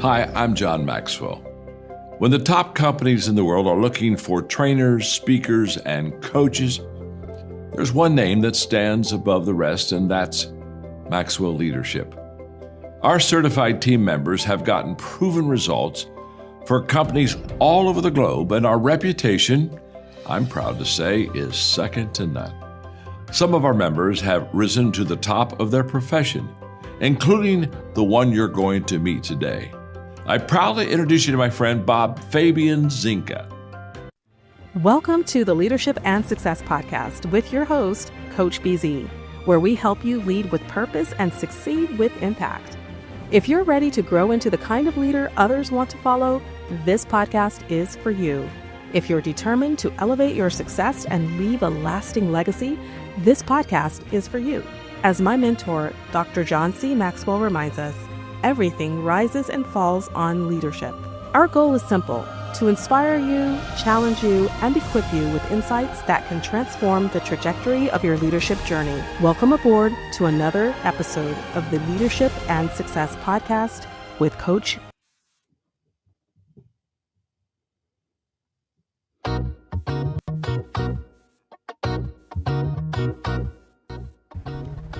Hi, I'm John Maxwell. When the top companies in the world are looking for trainers, speakers, and coaches, there's one name that stands above the rest, and that's Maxwell Leadership. Our certified team members have gotten proven results for companies all over the globe, and our reputation, I'm proud to say, is second to none. Some of our members have risen to the top of their profession, including the one you're going to meet today. I proudly introduce you to my friend Bob Fabian Zinka. Welcome to the Leadership and Success Podcast with your host, Coach BZ, where we help you lead with purpose and succeed with impact. If you're ready to grow into the kind of leader others want to follow, this podcast is for you. If you're determined to elevate your success and leave a lasting legacy, this podcast is for you. As my mentor, Dr. John C. Maxwell reminds us, everything rises and falls on leadership. Our goal is simple: to inspire you, challenge you, and equip you with insights that can transform the trajectory of your leadership journey. Welcome aboard to another episode of the Leadership and Success Podcast with Coach.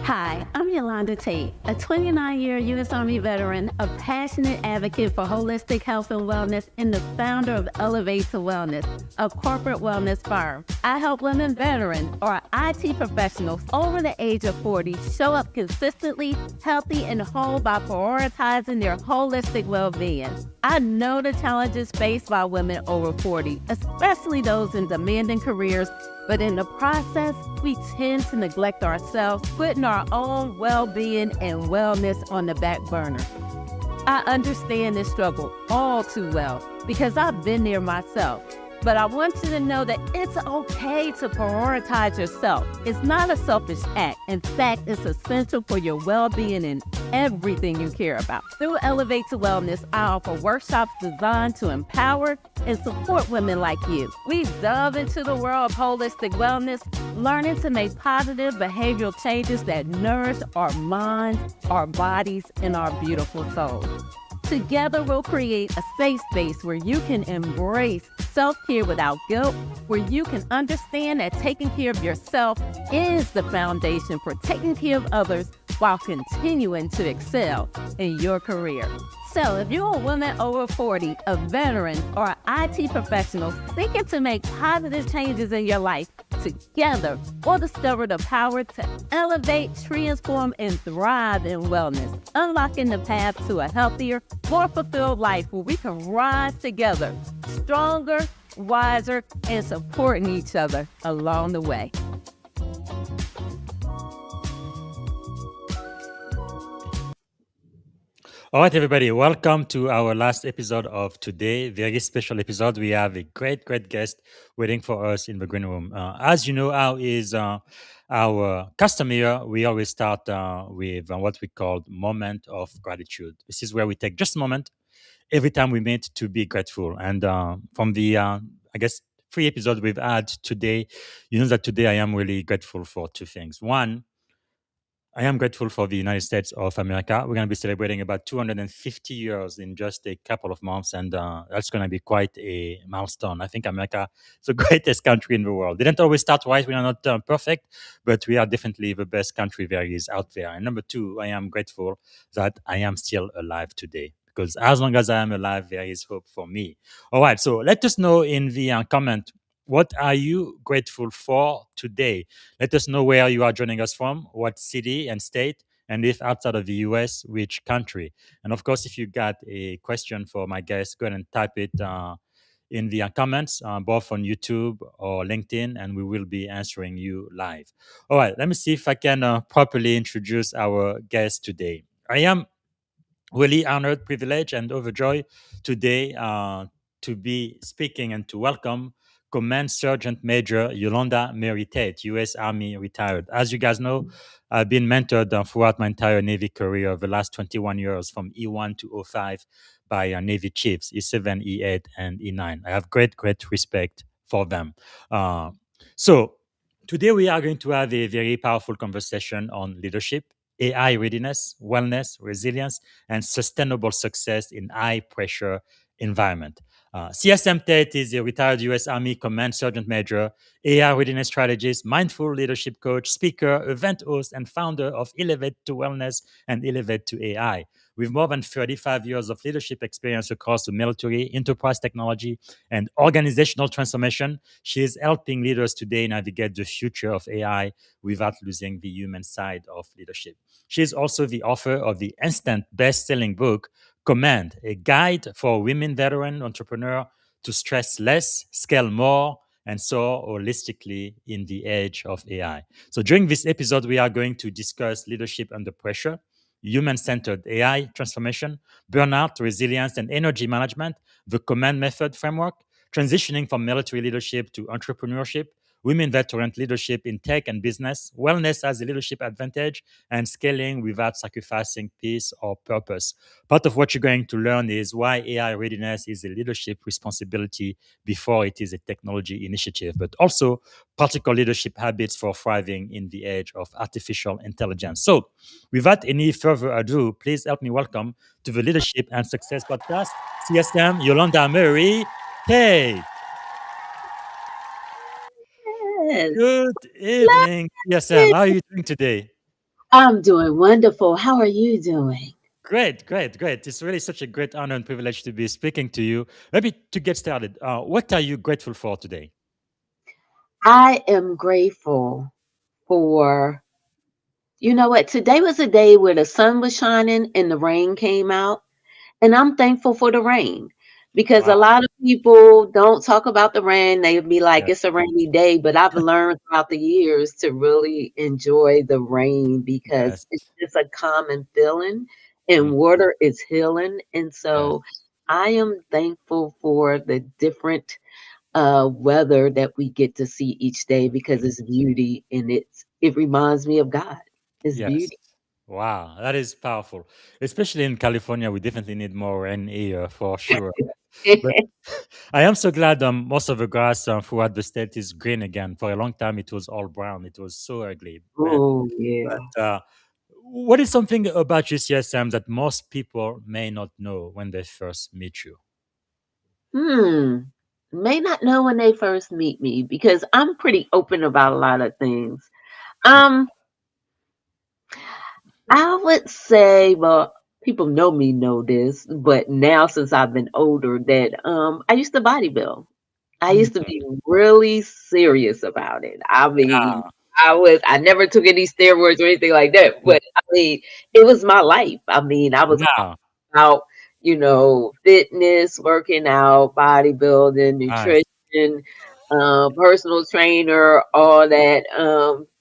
Hi, I'm Yolanda Tate, a 29-year U.S. Army veteran, a passionate advocate for holistic health and wellness, and the founder of Elevate to Wellness, a corporate wellness firm. I help women veterans or IT professionals over the age of 40 show up consistently, healthy, and whole by prioritizing their holistic well-being. I know the challenges faced by women over 40, especially those in demanding careers, but in the process, we tend to neglect ourselves, putting our own well-being and wellness on the back burner. I understand this struggle all too well because I've been there myself. But I want you to know that it's okay to prioritize yourself. It's not a selfish act. In fact, it's essential for your well-being and everything you care about. Through Elevate to Wellness, I offer workshops designed to empower and support women like you. We delve into the world of holistic wellness, learning to make positive behavioral changes that nourish our minds, our bodies, and our beautiful souls. Together, we'll create a safe space where you can embrace self-care without guilt, where you can understand that taking care of yourself is the foundation for taking care of others while continuing to excel in your career. So if you're a woman over 40, a veteran, or an IT professional seeking to make positive changes in your life, together we'll discover the power to elevate, transform, and thrive in wellness, unlocking the path to a healthier, more fulfilled life where we can rise together, stronger, wiser, and supporting each other along the way. All right, everybody, welcome to our last episode of today. Very special episode. We have a great guest waiting for us in the green room. As you know, our custom here, we always start with what we call moment of gratitude. This is where we take just a moment every time we meet to be grateful. And from the, I guess, 3 episodes we've had today, you know that today I am really grateful for 2 things. One, I am grateful for the United States of America. We're going to be celebrating about 250 years in just a couple of months, and that's going to be quite a milestone. I think America is the greatest country in the world. They didn't always start right. We are not perfect, but we are definitely the best country there is out there. And number 2, I am grateful that I am still alive today, because as long as I am alive, there is hope for me. All right, so let us know in the comment, what are you grateful for today? Let us know where you are joining us from, what city and state, and if outside of the US, which country. And of course, if you got a question for my guest, go ahead and type it in the comments, both on YouTube or LinkedIn, and we will be answering you live. All right, let me see if I can properly introduce our guest today. I am really honored, privileged, and overjoyed today to be speaking and to welcome Command Sergeant Major Yolanda Marie Tate, U.S. Army retired. As you guys know, I've been mentored throughout my entire Navy career of the last 21 years, from E1 to 05 by Navy chiefs, E7, E8, and E9. I have great respect for them. So today we are going to have a very powerful conversation on leadership, AI readiness, wellness, resilience, and sustainable success in high pressure environment. CSM Tate is a retired U.S. Army Command Sergeant Major, AI readiness strategist, mindful leadership coach, speaker, event host, and founder of Elevate to Wellness and Elevate to AI. With more than 35 years of leadership experience across the military, enterprise technology, and organizational transformation, she is helping leaders today navigate the future of AI without losing the human side of leadership. She is also the author of the instant best selling book, Command, a guide for women veteran entrepreneur to stress less, scale more, and soar holistically in the age of AI. So, during this episode, we are going to discuss leadership under pressure, human centered AI transformation, burnout, resilience, and energy management, the Command Method framework, transitioning from military leadership to entrepreneurship, women veteran leadership in tech and business, wellness as a leadership advantage, and scaling without sacrificing peace or purpose. Part of what you're going to learn is why AI readiness is a leadership responsibility before it is a technology initiative, but also practical leadership habits for thriving in the age of artificial intelligence. So, without any further ado, please help me welcome to the Leadership and Success Podcast, CSM Yolanda Marie Tate. Yes. Good Love evening, CSM. it. How are you doing today? I'm doing wonderful. How are you doing? Great, great, great. It's really such a great honor and privilege to be speaking to you. Maybe to get started, what are you grateful for today? I am grateful for, you know what? Today was a day where the sun was shining and the rain came out. And I'm thankful for the rain because a Wow. lot of people don't talk about the rain. They'd be like, Yeah. it's a rainy day. But I've learned throughout the years to really enjoy the rain because Yes. it's just a common feeling Mm, and water is healing. And yes. so I am thankful for the different weather that we get to see each day because it's beauty and it reminds me of God. It's Yes. beauty. Wow. That is powerful. Especially in California, we definitely need more rain here for sure. But I am so glad most of the grass throughout the state is green again. For a long time, it was all brown. It was so ugly, man. Oh, yeah. But what is something about you, CSM, that most people may not know when they first meet you? Hmm. May not know when they first meet me because I'm pretty open about a lot of things. Um, I would say, well, people know me know this, but now since I've been older, that I used to bodybuild. I Mm. used to be really serious about it. I mean, Yeah. I never took any steroids or anything like that, Mm. but I mean, it was my life. I mean, I was Yeah. out, fitness, working out, bodybuilding, Nice. nutrition, personal trainer, all that.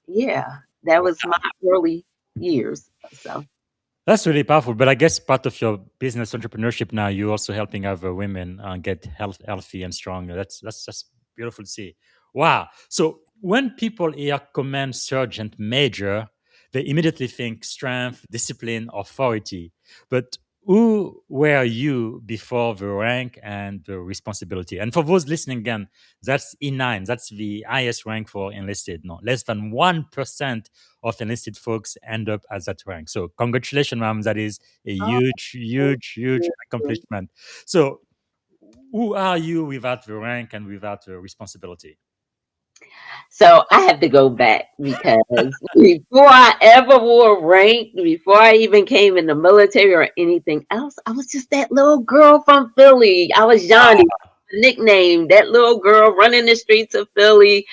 Yeah, that was my early years. So, That's really powerful. But I guess part of your business entrepreneurship now, you're also helping other women get healthy and stronger. That's just beautiful to see. Wow. So when people hear command sergeant major, they immediately think strength, discipline, authority. But who were you before the rank and the responsibility? And for those listening again, that's E9. That's the highest rank for enlisted. No, less than 1% of enlisted folks end up at that rank. So congratulations, ma'am. That is a oh, huge, huge, huge accomplishment. So who are you without the rank and without the responsibility? so I have to go back because before I ever wore rank, before I even came in the military or anything else, I was just that little girl from Philly. I was Johnny, nickname, that little girl running the streets of Philly,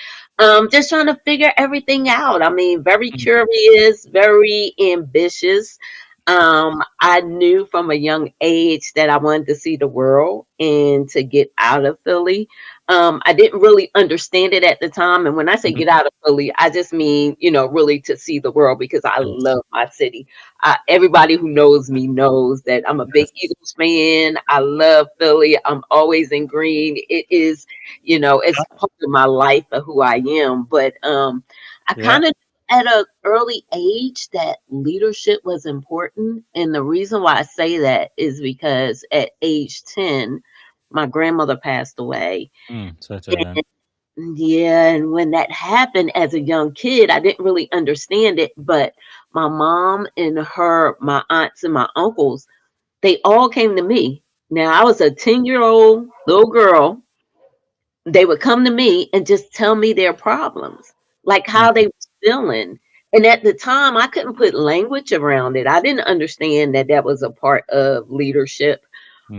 just trying to figure everything out. I mean, very Mm, curious, very ambitious. I knew from a young age that I wanted to see the world and to get out of Philly. I didn't really understand it at the time. And when I say mhm. get out of Philly, I just mean, really to see the world because I Yes. love my city. Everybody who knows me knows that I'm a big Yes. Eagles fan. I love Philly. I'm always in green. It is, it's part of my life of who I am. But I Yeah. kind of at an early age that leadership was important. And the reason why I say that is because at age 10, my grandmother passed away. So sorry, man. Yeah, and when that happened as a young kid, I didn't really understand it, but my mom and my aunts and my uncles, they all came to me. Now I was a 10-year-old little girl. They would come to me and just tell me their problems, like how they was feeling. And at the time, I couldn't put language around it. I didn't understand that that was a part of leadership.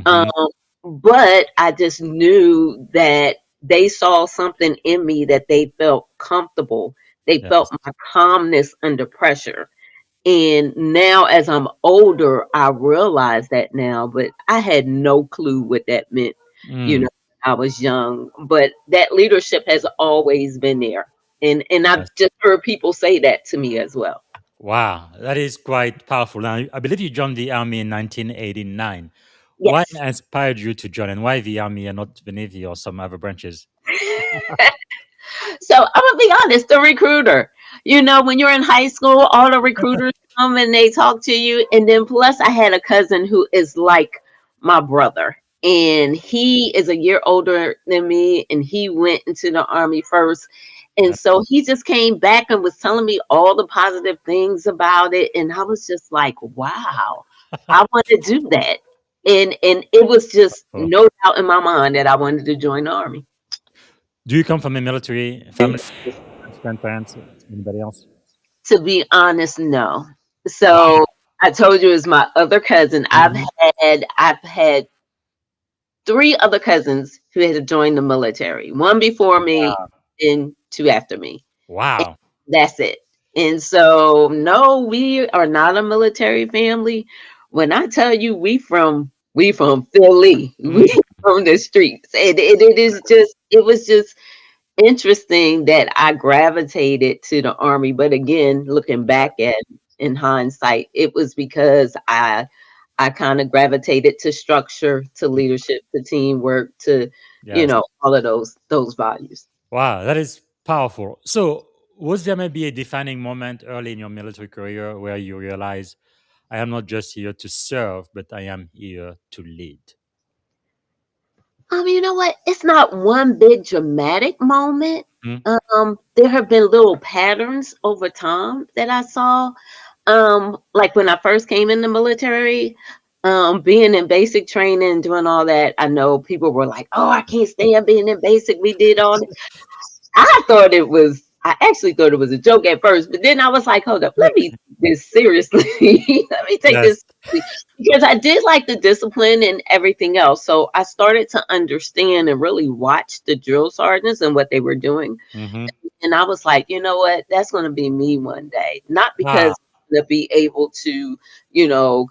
Um, Mm-hmm. but I just knew that they saw something in me that they felt comfortable. They felt Yes. my calmness under pressure. And now, as I'm older, I realize that now, but I had no clue what that meant, you know, Mm, when I was young. But that leadership has always been there. And I've yes. just heard people say that to me as well. Wow, that is quite powerful. Now, I believe you joined the army in 1989. What Yes. inspired you to join, and why the army and not the navy or some other branches? So I'm gonna be honest, the recruiter. You know, when you're in high school, all the recruiters come and they talk to you. And then plus I had a cousin who is like my brother. And he is a year older than me and he went into the army first. And Yeah. so he just came back and was telling me all the positive things about it. And I was just like, wow, I want to do that. And it was just Oh. no doubt in my mind that I wanted to join the army. Do you come from a military family? Grandparents? Anybody else? To be honest, no. Wow. So I told you it's my other cousin. Mhm. I've had three other cousins who had joined the military. One before me and two after me. And Wow. that's it. And so no, we are not a military family. When I tell you we from Philly. We Mm, from the streets. And it was just interesting that I gravitated to the army, but again, looking back at in hindsight, it was because I kind of gravitated to structure, to leadership, to teamwork, to yes. all of those values. Wow, that is powerful. So, was there maybe a defining moment early in your military career where you realize I am not just here to serve, but I am here to lead? You know what? It's not one big dramatic moment. Mm, There have been little patterns over time that I saw. Like when I first came in the military, being in basic training, doing all that, I know people were like, "Oh, I can't stand being in basic." We did all I actually thought it was a joke at first, but then I was like, hold up, let me take this seriously. Let me take yes. this seriously. Because I did like the discipline and everything else. So I started to understand and really watch the drill sergeants and what they were doing. Hmm. And I was like, you know what? That's going to be me one day. Not Wow. because to be able to,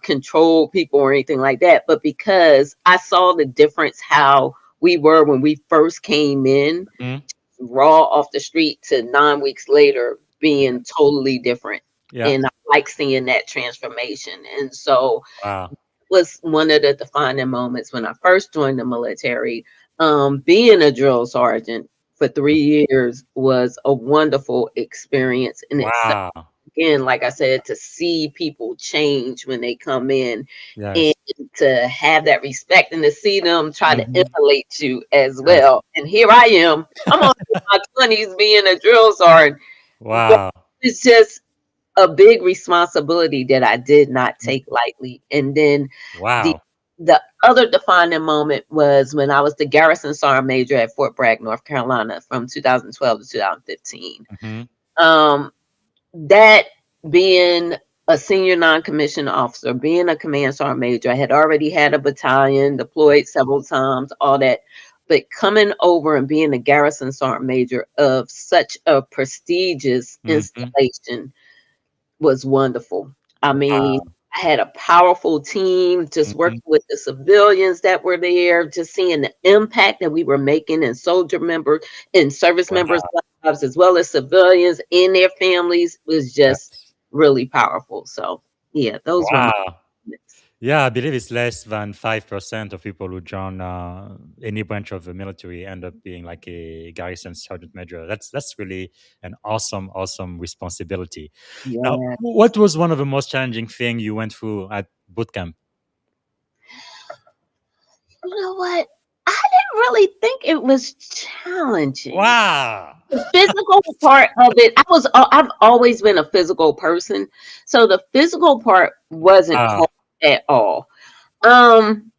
control people or anything like that, but because I saw the difference how we were when we first came in Mm, raw off the street to 9 weeks later being totally different. yeah. And I like seeing that transformation. And so Wow. it was one of the defining moments when I first joined the military. Being a drill sergeant for 3 years was a wonderful experience in itself. Wow. Again, like I said, to see people change when they come in and Yes. to have that respect and to see them try to Hmm. emulate you as Yes. well. And here I am. I'm on my 20s being a drill sergeant, but Wow. it's just a big responsibility that I did not take lightly. And then the Wow. the other defining moment was when I was the garrison sergeant major at Fort Bragg, North Carolina, from 2012 to 2015. Hmm. Um, that being a senior non-commissioned officer, being a command sergeant major, I had already had a battalion deployed several times, all that. But coming over and being a garrison sergeant major of such a prestigious Hmm. installation was wonderful. I mean, Wow. I had a powerful team, just Hmm. working with the civilians that were there, just seeing the impact that we were making in soldier members and service members' Wow. lives, as well as civilians and their families, was just Yes. really powerful. So, yeah, those were my Wow. moments. Yeah, I believe it's less than 5% of people who join any branch of the military end up being like a garrison sergeant major. That's really an awesome, awesome responsibility. Now, Yeah. what was one of the most challenging thing you went through at boot camp? You know what? I didn't really think it was challenging. Wow. The physical part of it, I've always been a physical person, so the physical part wasn't Wow. hard at all. Um,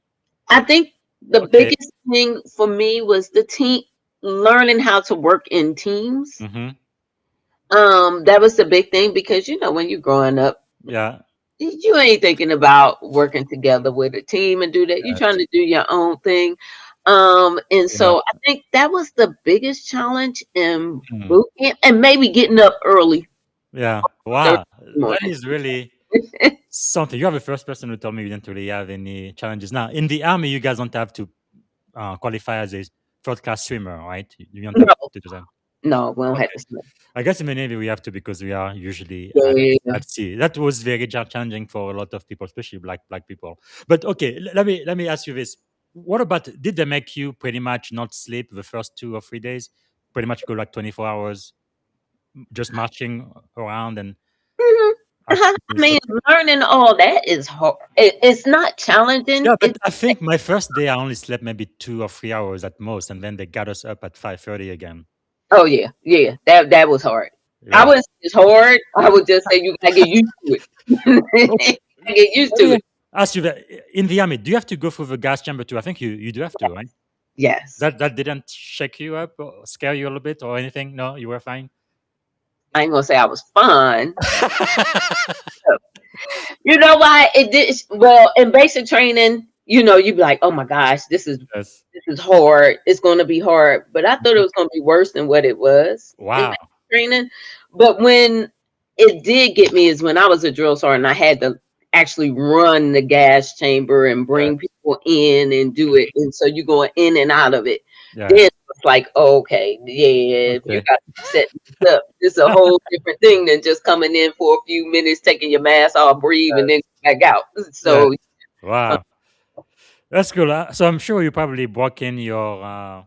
I think the Okay. biggest thing for me was the team learning how to work in teams. Mm-hmm. That was the big thing because when you're growing up, Yeah. you ain't thinking about working together with a team and do that. You're trying Yes. to do your own thing. And Yeah. so I think that was the biggest challenge in Mm. boot camp, and maybe getting up early Yeah. Thursday Wow. That morning. is really something. You are the first person who told me you didn't really have any challenges. Now, in the army, you guys don't have to qualify as a third class swimmer, right? You don't have No, to do that. no, we don't have Okay. to sleep. I guess in the Navy we have to because we are usually Yeah. at sea. That was very challenging for a lot of people, especially black people. But okay, let me ask you this: what about did they make you pretty much not sleep the first 2 or 3 days? Pretty much go like 24 hours just marching around and Mhm. I activities. mean, learning all that is hard. It's not challenging. Yeah, but It's I think my first day I only slept maybe 2 or 3 hours at most, and then they got us up at 5:30 again. Oh yeah, yeah. That was hard. I Yeah. wouldn't say it's hard. I would just say you gotta get used to it. Okay. You gotta get used Let to me it. ask you that in the army, do you have to go through the gas chamber too? I think you do have to, right? Yes. That didn't shake you up or scare you a little bit or anything? No, you were fine? I ain't gonna say I was fun. You know why? It did well in basic training, you'd be like, oh my gosh, this is Yes. this is hard. It's gonna be hard. But I thought it Mhm. was gonna be worse than what it was in Wow. basic training. But when it did get me is when I was a drill sergeant, I had to actually run the gas chamber and bring Yes. people in and do it. And so you're going in and out of it. Then Yes. it's like, okay, yeah, if you Okay. got to set this up, it's a whole different thing than just coming in for a few minutes, taking your mask off, breathe, and then Yes. back out. Yes. So uh, Wow. That's cool. So I'm sure you probably broke in your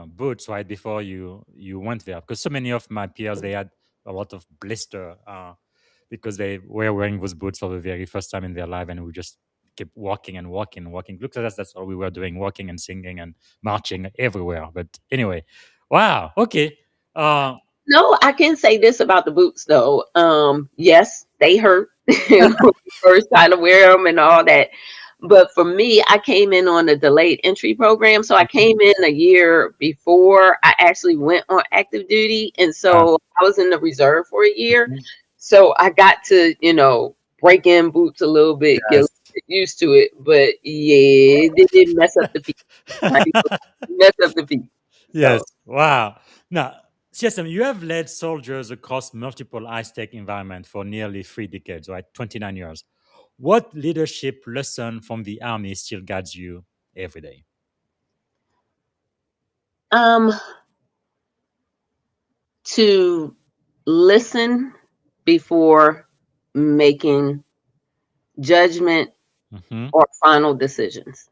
boots right before you went there because so many of my peers they had a lot of blister because they were wearing those boots for the very first time in their life and we just kept walking and walking and walking. Look at us, that's all we were doing, walking and singing and marching everywhere. But anyway, wow. Okay. Uh, no, I can say this about the boots though. Yes, they hurt when you first try to wear them and all that. But for me, I came in on a delayed entry program. So I mhm, came in a year before I actually went on active duty. And uh, so I was in the reserve for a year. mhm. So I got to, break in boots a little bit, get a little Yes. bit used to it. But yeah, it did mess up the feet. I ain't gonna mess up the feet. Yes. So Wow. Now, CSM, you have led soldiers across multiple high-stake environments for nearly 3 decades, right? 29 years. What leadership lesson from the army still guides you every day? um to listen before making judgment Mm-hmm. or final decisions.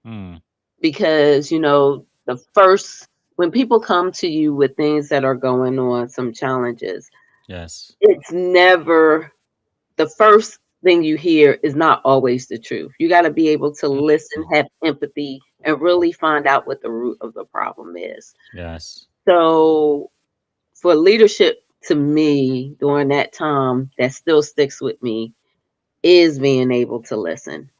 Mm, Because, the first, when people come to you with things that are going on, some challenges, yes. it's never the first thing you hear is not always the truth. You got to be able to listen, Mm, have empathy, and really find out what the root of the problem is. yes. So, for leadership to me during that time, that still sticks with me is being able to listen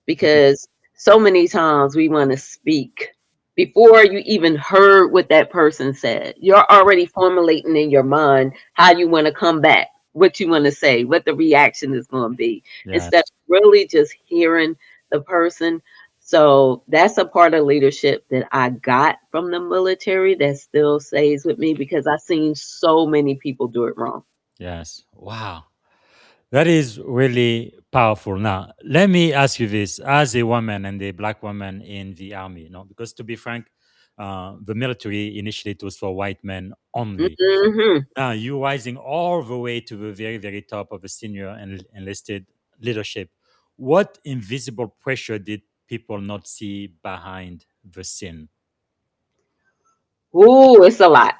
Mm, because so many times we want to speak before you even heard what that person said. You're already formulating in your mind how you want to come back, what you want to say, what the reaction is going to be, instead yes. of really just hearing the person. So that's a part of leadership that I got from the military that still stays with me because I've seen so many people do it wrong. Yes. Wow. That is really powerful. Now, let me ask you this: as a woman and a black woman in the army, because to be frank, the military initially it was for white men only. Hmm. Now you rising all the way to the very, very top of the senior and enlisted leadership. What invisible pressure did people not see behind the scene? Ooh, it's a lot.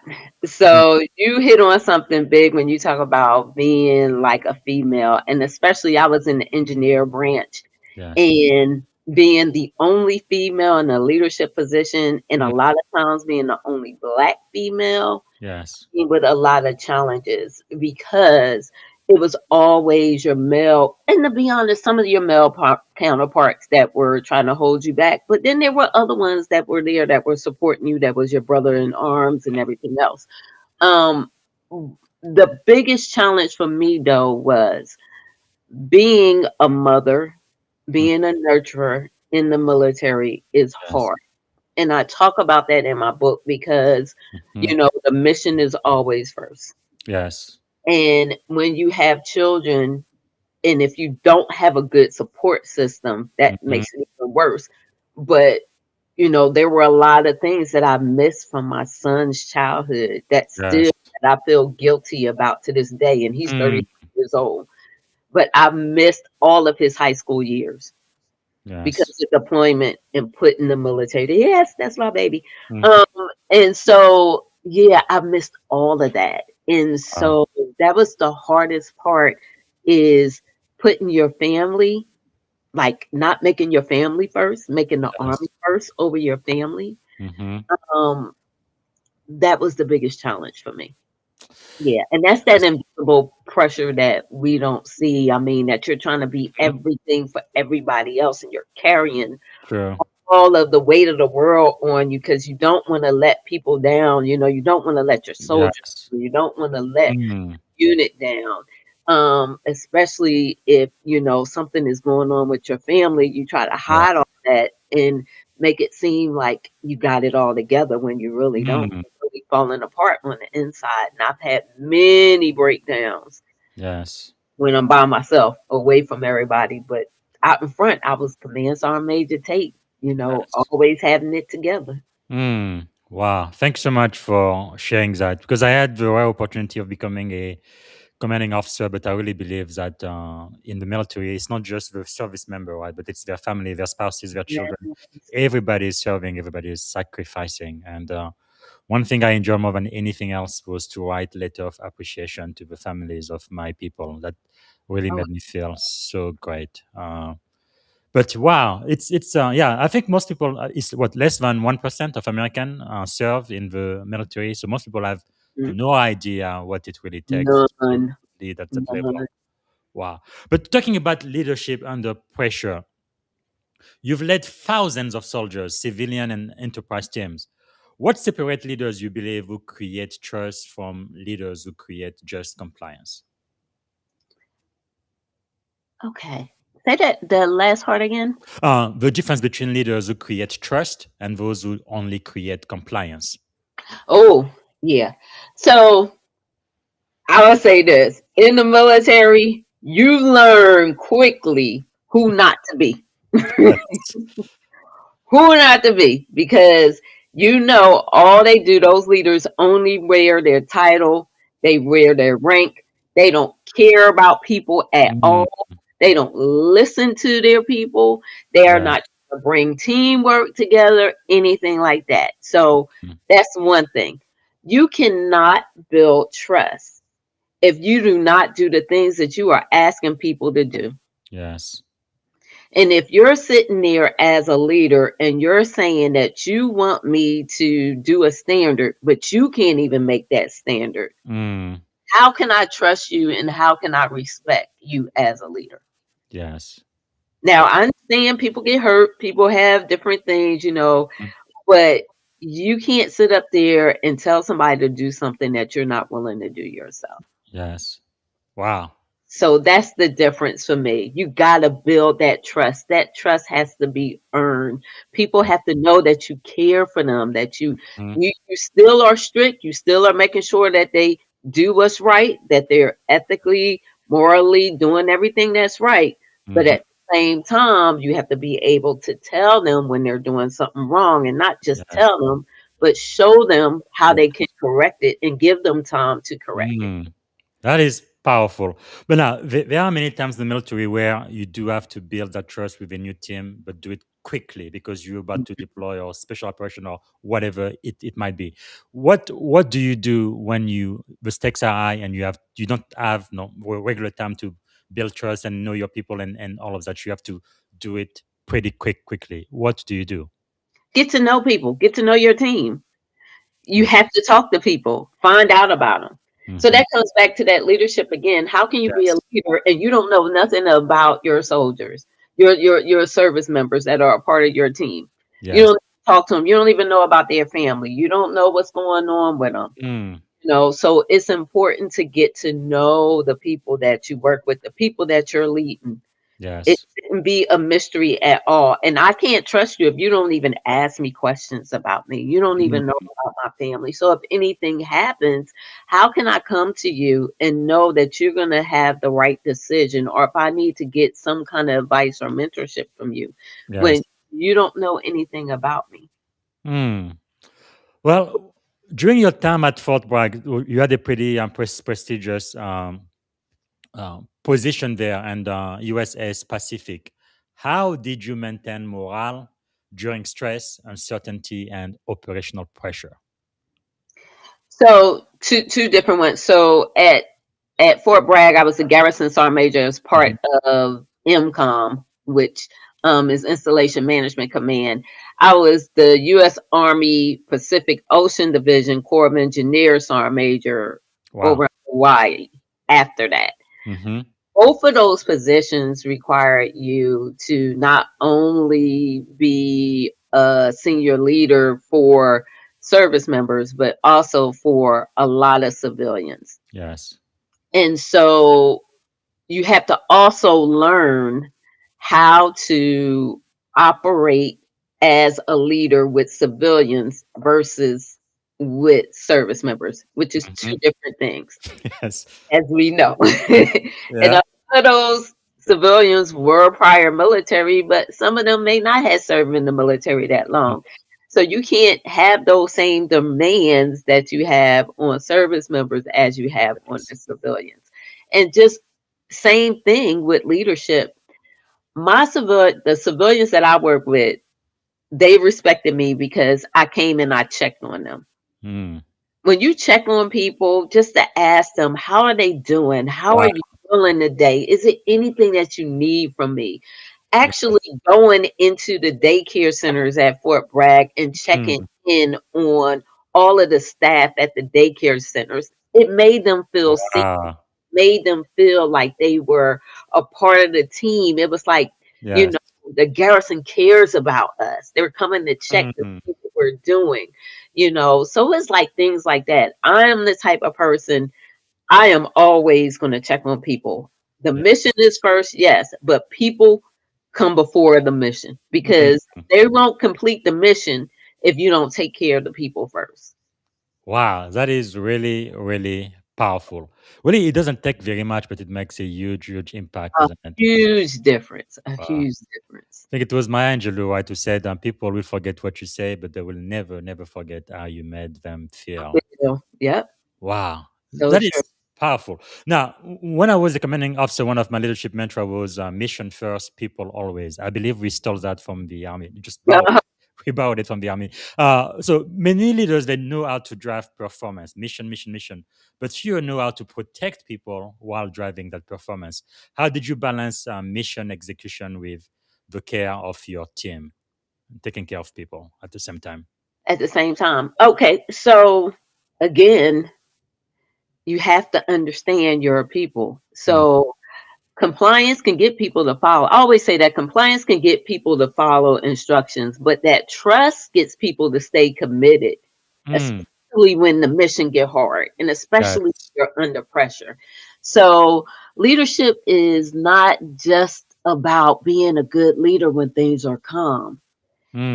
Mm, So you hit on something big when you talk about being like a female, and especially I was in the engineer branch, yes. and being the only female in a leadership position, and a Mm. lot of times being the only Black female, Yes. with a lot of challenges because it was always your male, and to be honest, some of your male counterparts that were trying to hold you back, but then there were other ones that were there that were supporting you, that was your brother in arms and everything else. Um, the biggest challenge for me though was being a mother, Mm. being a nurturer in the military is Yes. hard. And I talk about that in my book because, Mhm. the mission is always first. Yes. And when you have children, and if you don't have a good support system, that Mhm. makes it even worse. But, there were a lot of things that I missed from my son's childhood that Yes. still that I feel guilty about to this day. And he's Mm. 30 years old. But I missed all of his high school years because Yes. of deployment and put in the military. Yes, that's my baby. Mhm. Um, and so yeah, I missed all of that. And Wow. so that was the hardest part, is putting your family, like not making your family first, making the Yes. army first over your family. Mhm. Um, that was the biggest challenge for me. Yeah, and that's that Yes. invisible pressure that we don't see. I mean, that you're trying to be Mhm. everything for everybody else, and you're carrying True. all of the weight of the world on you because you don't want to let people down. You don't want to let your soldiers, Yes. you don't want to let Mm. unit down. Especially if something is going on with your family, you try to Yeah. hide all that and make it seem like you got it all together when you really don't. Mm. You're really falling apart on the inside. And I've had many breakdowns Yes. when I'm by myself, away from everybody. But out in front, I was Command Sergeant Major Tate, Yes. always having it together. Mm. Wow. Thanks so much for sharing that, because I had the rare opportunity of becoming a commanding officer, but I really believe that in the military, it's not just the service member, right? But it's their family, their spouses, their Yeah. children. Everybody is serving, everybody is sacrificing. And one thing I enjoy more than anything else was to write letter of appreciation to the families of my people. That really Oh, made me feel so great. But wow, it's yeah. I think most people is what less than 1% of American serve in the military. So most people have mm, no idea what it really takes to none, lead at that level. none. Wow. But talking about leadership under pressure, you've led thousands of soldiers, civilian and enterprise teams. What separate leaders you believe who create trust from leaders who create just compliance? Okay. Say that the last part again. The difference between leaders who create trust and those who only create compliance. Oh, yeah. So I will say this: in the military, you learn quickly who not to be. Yes. Who not to be, because all they do, those leaders only wear their title, they wear their rank, they don't care about people at Mm, all, they don't listen to their people, they are yes. not trying to bring teamwork together, anything like that. So Mm, that's one thing. You cannot build trust if you do not do the things that you are asking people to do. yes. And if you're sitting there as a leader and you're saying that you want me to do a standard, but you can't even make that standard, Mm, how can I trust you and how can I respect you as a leader? yes. Now, I understand people get hurt, people have different things, Mm, but you can't sit up there and tell somebody to do something that you're not willing to do yourself. yes. Wow. So that's the difference for me. You got to build that trust. That trust has to be earned. People have to know that you care for them, that you Mm, you, you still are strict, you still are making sure that they do what's right, that they're ethically, morally doing everything that's right. But mhm, at the same time, you have to be able to tell them when they're doing something wrong, and not just yes. tell them, but show them how Yeah. they can correct it and give them time to correct it. Mm. That is powerful. But now, there are many times in the military where you do have to build that trust with a new team, but do it quickly because you're about to deploy or special operation or whatever it might be. What do you do when the stakes are high and you don't have no regular time to build trust and know your people and all of that? You have to do it pretty quickly, what do you do? Get to know people, get to know your team. You Mm. have to talk to people, find out about them. So Mhm. that comes back to that leadership again. How can you be a Yes. leader and you don't know nothing about your soldiers, your service members that are a part of your team? You Yes. don't talk to them. You don't even know about their family. You don't know what's going on with them. Mm. So it's important to get to know the people that you work with, the people that you're leading. It Yes. shouldn't be a mystery at all. And I can't trust you if you don't even ask me questions about me. You don't even know Mm. about my family. So if anything happens, how can I come to you and know that you're going to have the right decision? Or if I need to get some kind of advice or mentorship from you Yes. when you don't know anything about me? Mm. Well, during your time at Fort Bragg, you had a pretty prestigious position there and USS Pacific. How did you maintain morale during stress, uncertainty, and operational pressure? So two different ones. So at Fort Bragg, I was a garrison sergeant major as part Mhm. of MCOM, which is Installation Management Command. I was the U.S. Army Pacific Ocean Division Corps of Engineers sergeant major Wow. over in Hawaii. After that, Hmm. both of those positions require you to not only be a senior leader for service members, but also for a lot of civilians. Yes. And so you have to also learn how to operate as a leader with civilians versus with service members, which is two Hmm. different things, Yes. as we know. And Yeah. a lot of those civilians were prior military, but some of them may not have served in the military that Mm. long. So you can't have those same demands that you have on service members as you have on Yes. the civilians. And just same thing with leadership. The civilians that I work with, they respected me because I came and I checked on them. Mm. When you check on people, just to ask them, how are they doing? How are Wow. you feeling today? Is it anything that you need from me? Actually, Yes. going into the daycare centers at Fort Bragg and checking Mm. in on all of the staff at the daycare centers, it made them feel seen, Wow. made them feel like they were a part of the team. It was like, you Yes. know, the garrison cares about us. They were coming to check to Mm. see what we're doing, So it's like things like that. I am the type of person, I am always going to check on people. The mission Yes. is first, yes, but people come before the mission Mm. because they won't complete the mission if you don't take care of the people first. Wow, that is really, really powerful. Really, it doesn't take very much, but it makes a huge, huge impact, A doesn't it? huge difference, a Wow. huge difference. I think it was Maya Angelou, right, who said people will forget what you say, but they will never, never forget how you made them feel. Yep, Wow, so that true. is powerful. Now, when I was a commanding officer, one of my leadership mantra was mission first, people always. I believe we stole that from the army. Just borrowed, we borrowed it from the army. So many leaders, they know how to drive performance, mission, mission, mission, but fewer know how to protect people while driving that performance. How did you balance mission execution with the care of your team, taking care of people at the same time? At the same time. Okay, so again, you have to understand your people. Mm. So compliance can get people to follow. I always say that compliance can get people to follow instructions, but that trust gets people to stay committed, Mm. especially when the mission get hard and especially when Yes. you're under pressure. So leadership is not just about being a good leader when things are calm.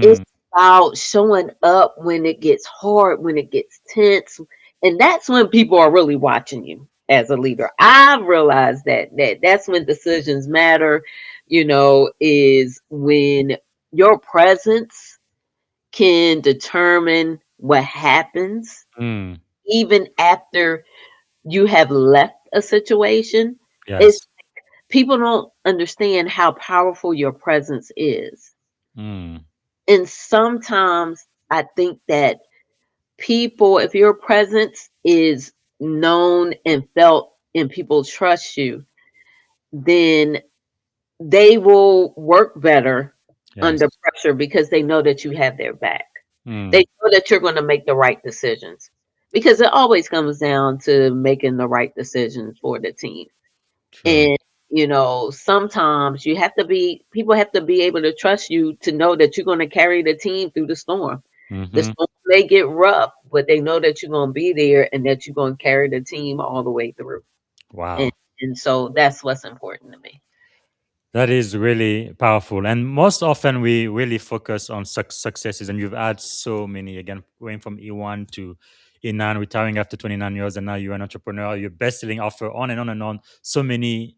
It's Mm. about showing up when it gets hard, when it gets tense, and that's when people are really watching you as a leader. I've realized that's when decisions matter, is when your presence can determine what happens Mm. even after you have left a situation. It's Yes. people don't understand how powerful your presence is. Mm. And sometimes I think that people, if your presence is known and felt and people trust you, then they will work better under Yes. pressure because they know that you have their back. They Mm, know that you're going to make the right decisions because it always comes down to making the right decisions for the team. true. And, sometimes people have to be able to trust you to know that you're going to carry the team through the storm. The Mm-hmm. storm may get rough, but they know that you're going to be there and that you're going to carry the team all the way through. And, Wow. and so that's what's important to me. That is really powerful. And most often we really focus on successes. And you've had so many, again, going from E1 to E9, retiring after 29 years, and now you're an entrepreneur, you're best-selling author, on and on and on. So many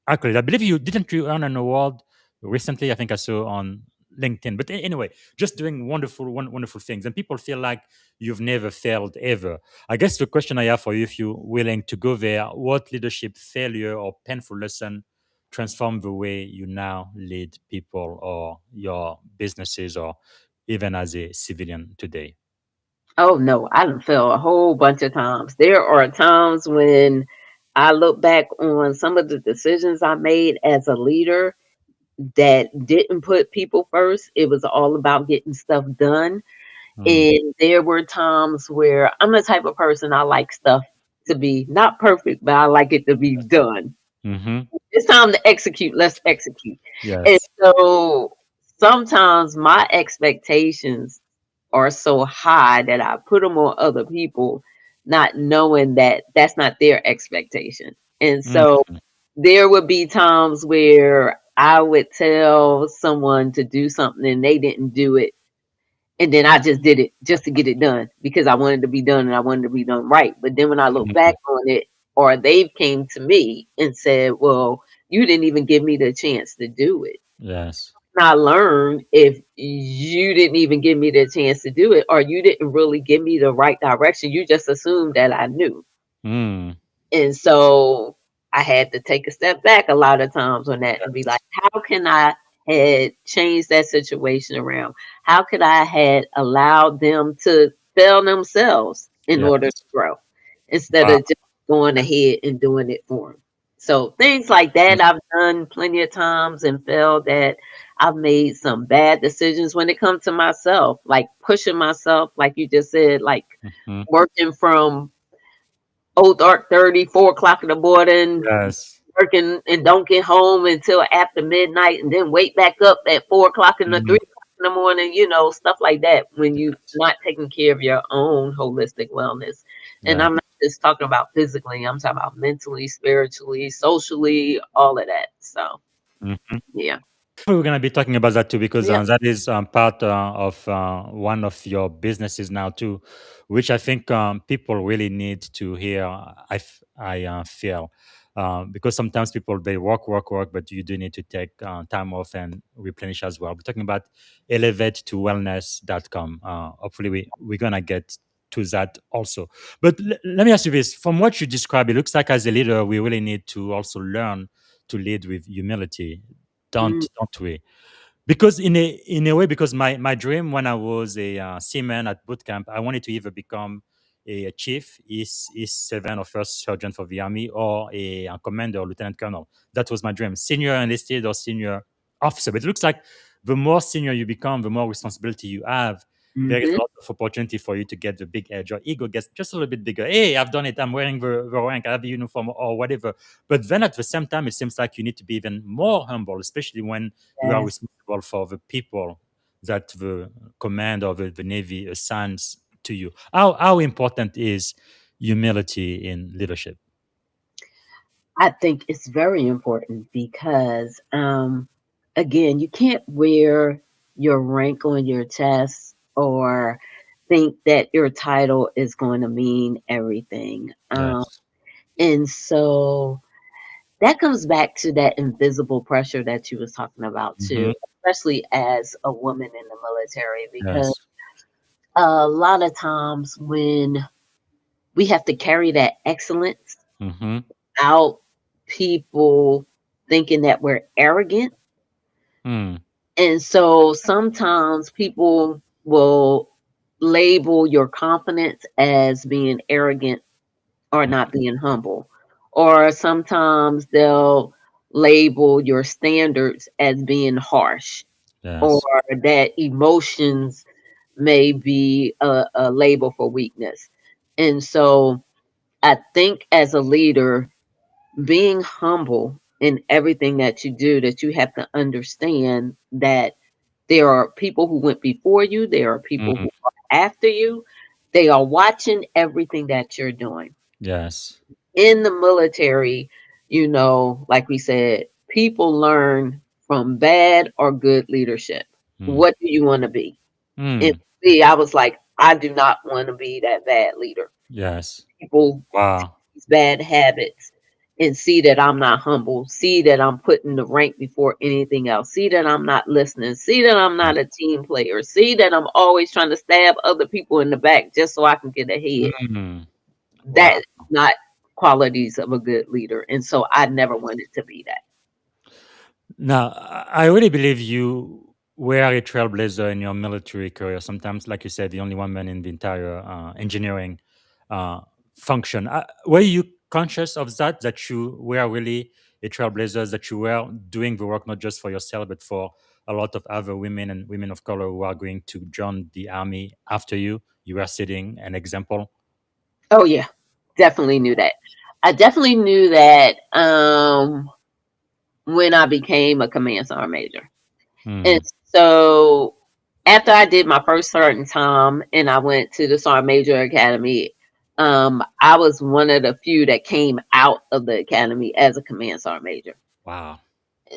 accolades. I believe you earn an award recently, I think I saw on LinkedIn. But anyway, just doing wonderful things. And people feel like you've never failed ever. I guess the question I have for you, if you're willing to go there, what leadership failure or painful lesson transform the way you now lead people or your businesses or even as a civilian today? Oh no, I done fell a whole bunch of times. There are times when I look back on some of the decisions I made as a leader that didn't put people first. It was all about getting stuff done. Mm. And there were times where I'm the type of person I like stuff to be not perfect, but I like it to be done. Mm-hmm. It's time to execute. Let's execute. And Yes. so sometimes my expectations are so high that I put them on other people, not knowing that that's not their expectation. And Mm. so there would be times where I would tell someone to do something and they didn't do it. And then I just did it just to get it done because I wanted to be done and I wanted to be done right. But then when I look Mm. back on it, or they came to me and said, well, you didn't even give me the chance to do it. Yes. And I learned if you didn't even give me the chance to do it, or you didn't really give me the right direction, you just assumed that I knew. Mm. And so I had to take a step back a lot of times on that and be like, how can I had changed that situation around? How could I had allowed them to fail themselves in order to Yes. grow instead Wow. of just going ahead and doing it for them? So things like that I've done plenty of times and failed at. I've made some bad decisions when it comes to myself, like pushing myself, like you just said, like Mm-hmm. working from dark 30, 4 o'clock in the morning, Yes. working and don't get home until after midnight and then wake back up at 4 o'clock in the Mm. 3 o'clock in the morning, stuff like that when you not taking care of your own holistic wellness. And Yeah. I'm not just talking about physically, I'm talking about mentally, spiritually, socially, all of that. So Mhm. yeah. We're going to be talking about that too because Yeah. that is part of one of your businesses now too, which I think people really need to hear. I feel because sometimes people they work, but you do need to take time off and replenish as well. We're talking about elevate to wellness.com. Hopefully, we're going to get to that also. But let me ask you this: from what you described, it looks like as a leader, we really need to also learn to lead with humility, Mm, don't we? Because in a way, because my dream when I was a seaman at boot camp, I wanted to either become a chief, E7 or first sergeant for the army, or a commander or lieutenant colonel. That was my dream, senior enlisted or senior officer. But it looks like the more senior you become, the more responsibility you have. There is a mhm. lot of opportunity for you to get the big edge. Your ego gets just a little bit bigger. Hey, I've done it. I'm wearing the rank. I have the uniform or whatever. But then at the same time, it seems like you need to be even more humble, especially when you are Yes. responsible for the people that the command of the Navy assigns to you. How important is humility in leadership? I think it's very important because, again, you can't wear your rank on your chest or think that your title is going to mean everything. Yes. And so that comes back to that invisible pressure that you was talking about too, Hmm. especially as a woman in the military, because Yes. a lot of times when we have to carry that excellence Hmm. out, people thinking that we're arrogant. Mm. And so sometimes people will label your confidence as being arrogant or not being humble. Or sometimes they'll label your standards as being harsh. or Yes. that emotions may be a label for weakness. And so I think as a leader, being humble in everything that you do, that you have to understand that there are people who went before you, there are people Mm. who are after you. They are watching everything that you're doing. Yes. In the military, like we said, people learn from bad or good leadership. Mm. What do you want to be? And Mm. me, I was like, I do not want to be that bad leader. Yes. People Wow. these bad habits and see that I'm not humble, see that I'm putting the rank before anything else, see that I'm not listening, see that I'm not a team player, see that I'm always trying to stab other people in the back just so I can get ahead. Mm. Wow. That's not qualities of a good leader. And so I never wanted to be that. Now, I really believe you were a trailblazer in your military career. Sometimes, like you said, the only one man in the entire engineering uh, function. Were you conscious of that, that you were really a trailblazer, that you were doing the work not just for yourself, but for a lot of other women and women of color who are going to join the army after you? You were setting an example. Oh yeah, definitely knew that. I definitely knew that when I became a command sergeant major. And Mm. so after I did my first sergeant time and I went to the Sergeant Major Academy, I was one of the few that came out of the academy as a command sergeant major. Wow.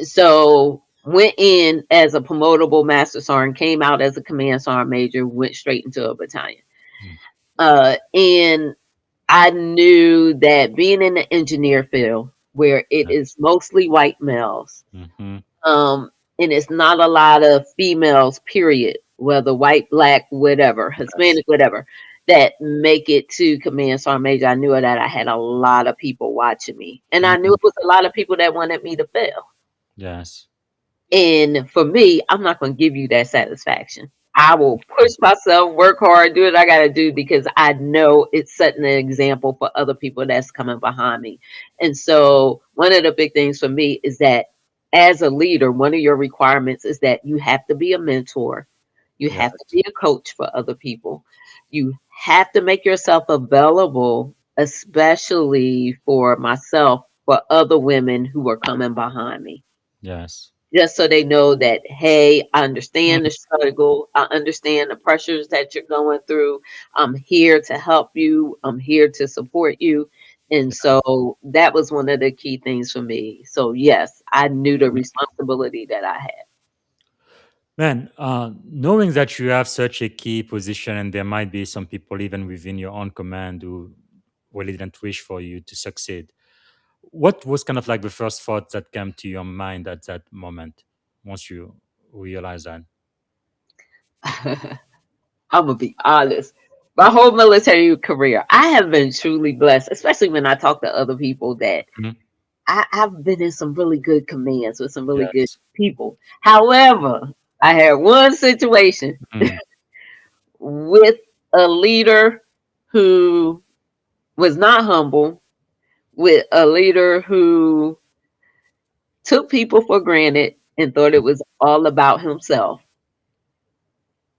So went in as a promotable master sergeant, came out as a command sergeant major, went straight into a battalion. Mm. And I knew that being in the engineer field where it Yes. is mostly white males, Mhm. um, and it's not a lot of females, period, whether white, black, whatever, Yes. Hispanic, whatever, that make it to command sergeant major. I knew that I had a lot of people watching me, and I knew Mm. it was a lot of people that wanted me to fail. Yes. And for me, I'm not going to give you that satisfaction. I will push myself, work hard, do what I got to do because I know it's setting an example for other people that's coming behind me. And so, one of the big things for me is that as a leader, one of your requirements is that you have to be a mentor, you have to Yes. be a coach for other people, you have to make yourself available, especially for myself, for other women who are coming behind me, Yes. just so they know that, hey, I understand Mm. the struggle, I understand the pressures that you're going through, I'm here to help you, I'm here to support you. And so that was one of the key things for me. So yes, I knew the responsibility that I had. Man, knowing that you have such a key position and there might be some people even within your own command who really didn't wish for you to succeed, what was kind of like the first thought that came to your mind at that moment once you realized that? I'm gonna be honest. My whole military career, I have been truly blessed, especially when I talk to other people that Mhm. I've been in some really good commands with some really good Yes. people. However, I had one situation Mm. with a leader who was not humble, with a leader who took people for granted and thought it was all about himself.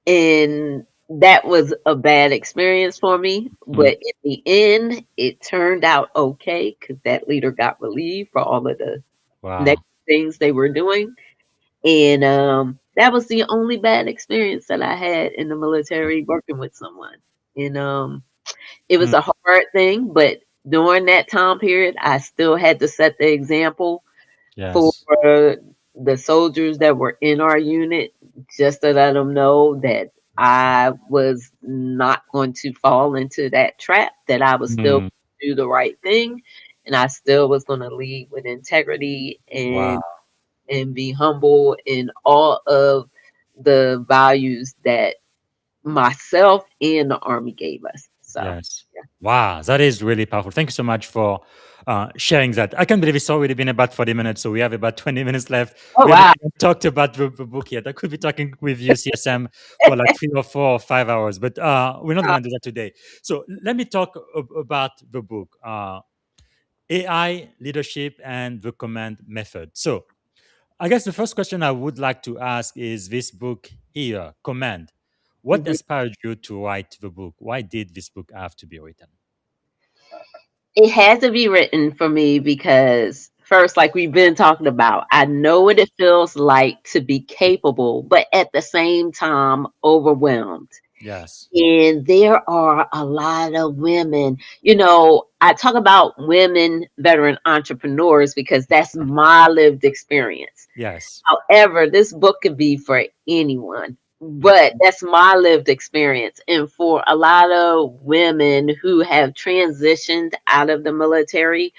And that was a bad experience for me. Mm. But in the end, it turned out okay because that leader got relieved for all of the Wow. negative things they were doing. And that was the only bad experience that I had in the military working with someone. And it was Mm. a hard thing, but during that time period, I still had to set the example for Yes. the soldiers that were in our unit, just to let them know that I was not going to fall into that trap, that I was still Mm. do the right thing, and I still was going to lead with integrity Wow. and be humble in all of the values that myself and the Army gave us. So, Yes. Wow, that is really powerful. Thank you so much for sharing that. I can't believe it's already been about 40 minutes, so we have about 20 minutes left. oh We haven't wow. even talked about the book yet. I could be talking with you, CSM, for like 3 or 4 or 5 hours, but we're not going to do that today. So let me talk about the book, AI, Leadership, and the Command Method. So I guess the first question I would like to ask is this book here, Command. What Mhm. inspired you to write the book? Why did this book have to be written? It had to be written for me because first, like we've been talking about, I know what it feels like to be capable, but at the same time overwhelmed. Yes. And there are a lot of women. I talk about women veteran entrepreneurs because that's my lived experience. Yes. However, this book could be for anyone, Mm. but that's my lived experience. And for a lot of women who have transitioned out of the military,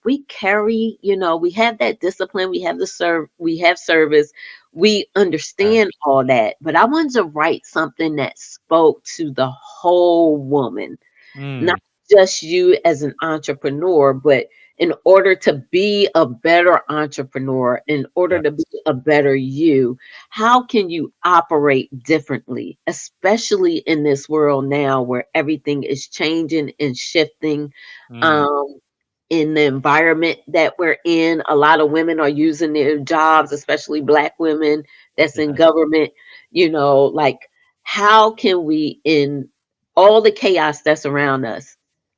we carry, we have that discipline, we have service, we Yes. understand all that. But I wanted to write something that spoke to the whole woman, not Mm. just you as an entrepreneur, but in order to be a better entrepreneur, in order to be Yes. a better you, how can you operate differently, especially in this world now where everything is changing and shifting? Mm. Um, in the environment that we're in, a lot of women are using their jobs, especially Black women that's in Yes. government. Like, how can we, in all the chaos that's around us,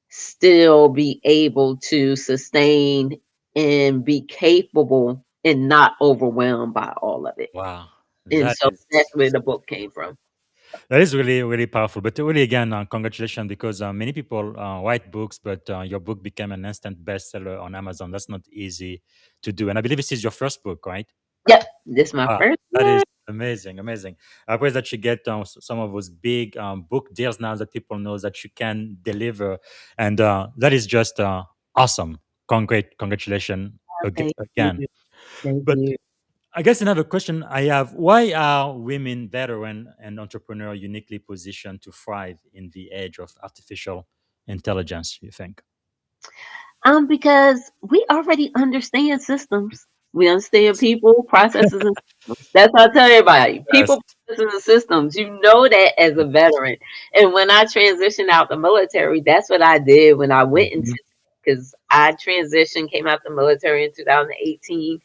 still be able to sustain and be capable and not overwhelmed by all of it? Wow. And That so is that's where the book came from. that is really really powerful. But really, again, congratulations because many people write books, but your book became an instant bestseller on Amazon. That's not easy to do, and I believe this is your first book, right? Yep, this is my Wow, first that is one. amazing, amazing. I pray that you get some of those big book deals now that people know that you can deliver, and that is just awesome. Congratulations Thank again. you. Thank But you. I guess another question I have: why are women, veteran, and entrepreneur uniquely positioned to thrive in the age of artificial intelligence? You think? Because we already understand systems. We understand people, processes, and systems. That's what I tell everybody. Yes. People, processes, and systems. You know that as a veteran. And when I transitioned out the military, that's what I did when I went into, Mhm. because I transitioned, came out the military in 2018,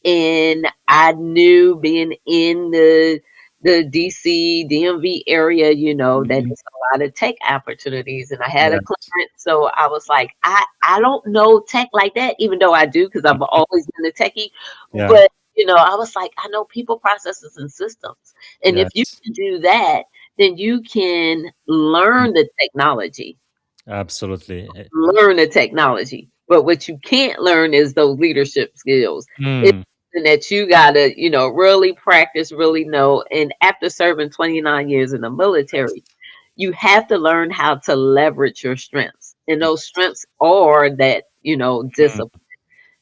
and I knew being in the DC DMV area, that Mhm. there's a lot of tech opportunities, and I had a Yes. clearance, so I was like, I don't know tech like that, even though I do because I've always been a techie, Yeah. but I was like, I know people, processes, and systems, and if you Yes. can do that, then you can Mm. learn the technology Absolutely. learn the technology. But what you can't learn is those leadership skills. It's Mm. something that you gotta, really practice, really know. And after serving 29 years in the military, you have to learn how to leverage your strengths. And those strengths are that, Mm. discipline,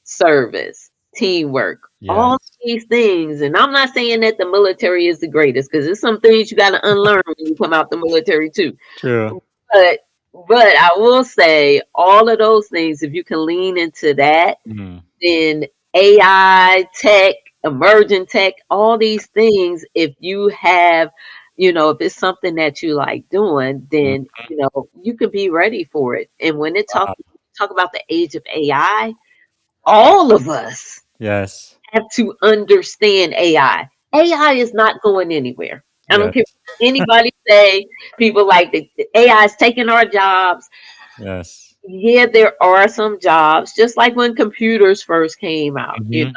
service, teamwork, all Yes. these things. And I'm not saying that the military is the greatest, because there's some things you gotta unlearn when you come out the military too. True. But I will say all of those things, if you can lean into that, Mm. then AI, tech, emerging tech, all these things, if you have, if it's something that you like doing, Mm. then you could be ready for it. And when it Wow. talk about the age of AI, all of us Yes. have to understand AI. AI is not going anywhere. I don't Yes. care what anybody say. People like the AI is taking our jobs. Yes. Yeah, there are some jobs, just like when computers first came out, Hmm.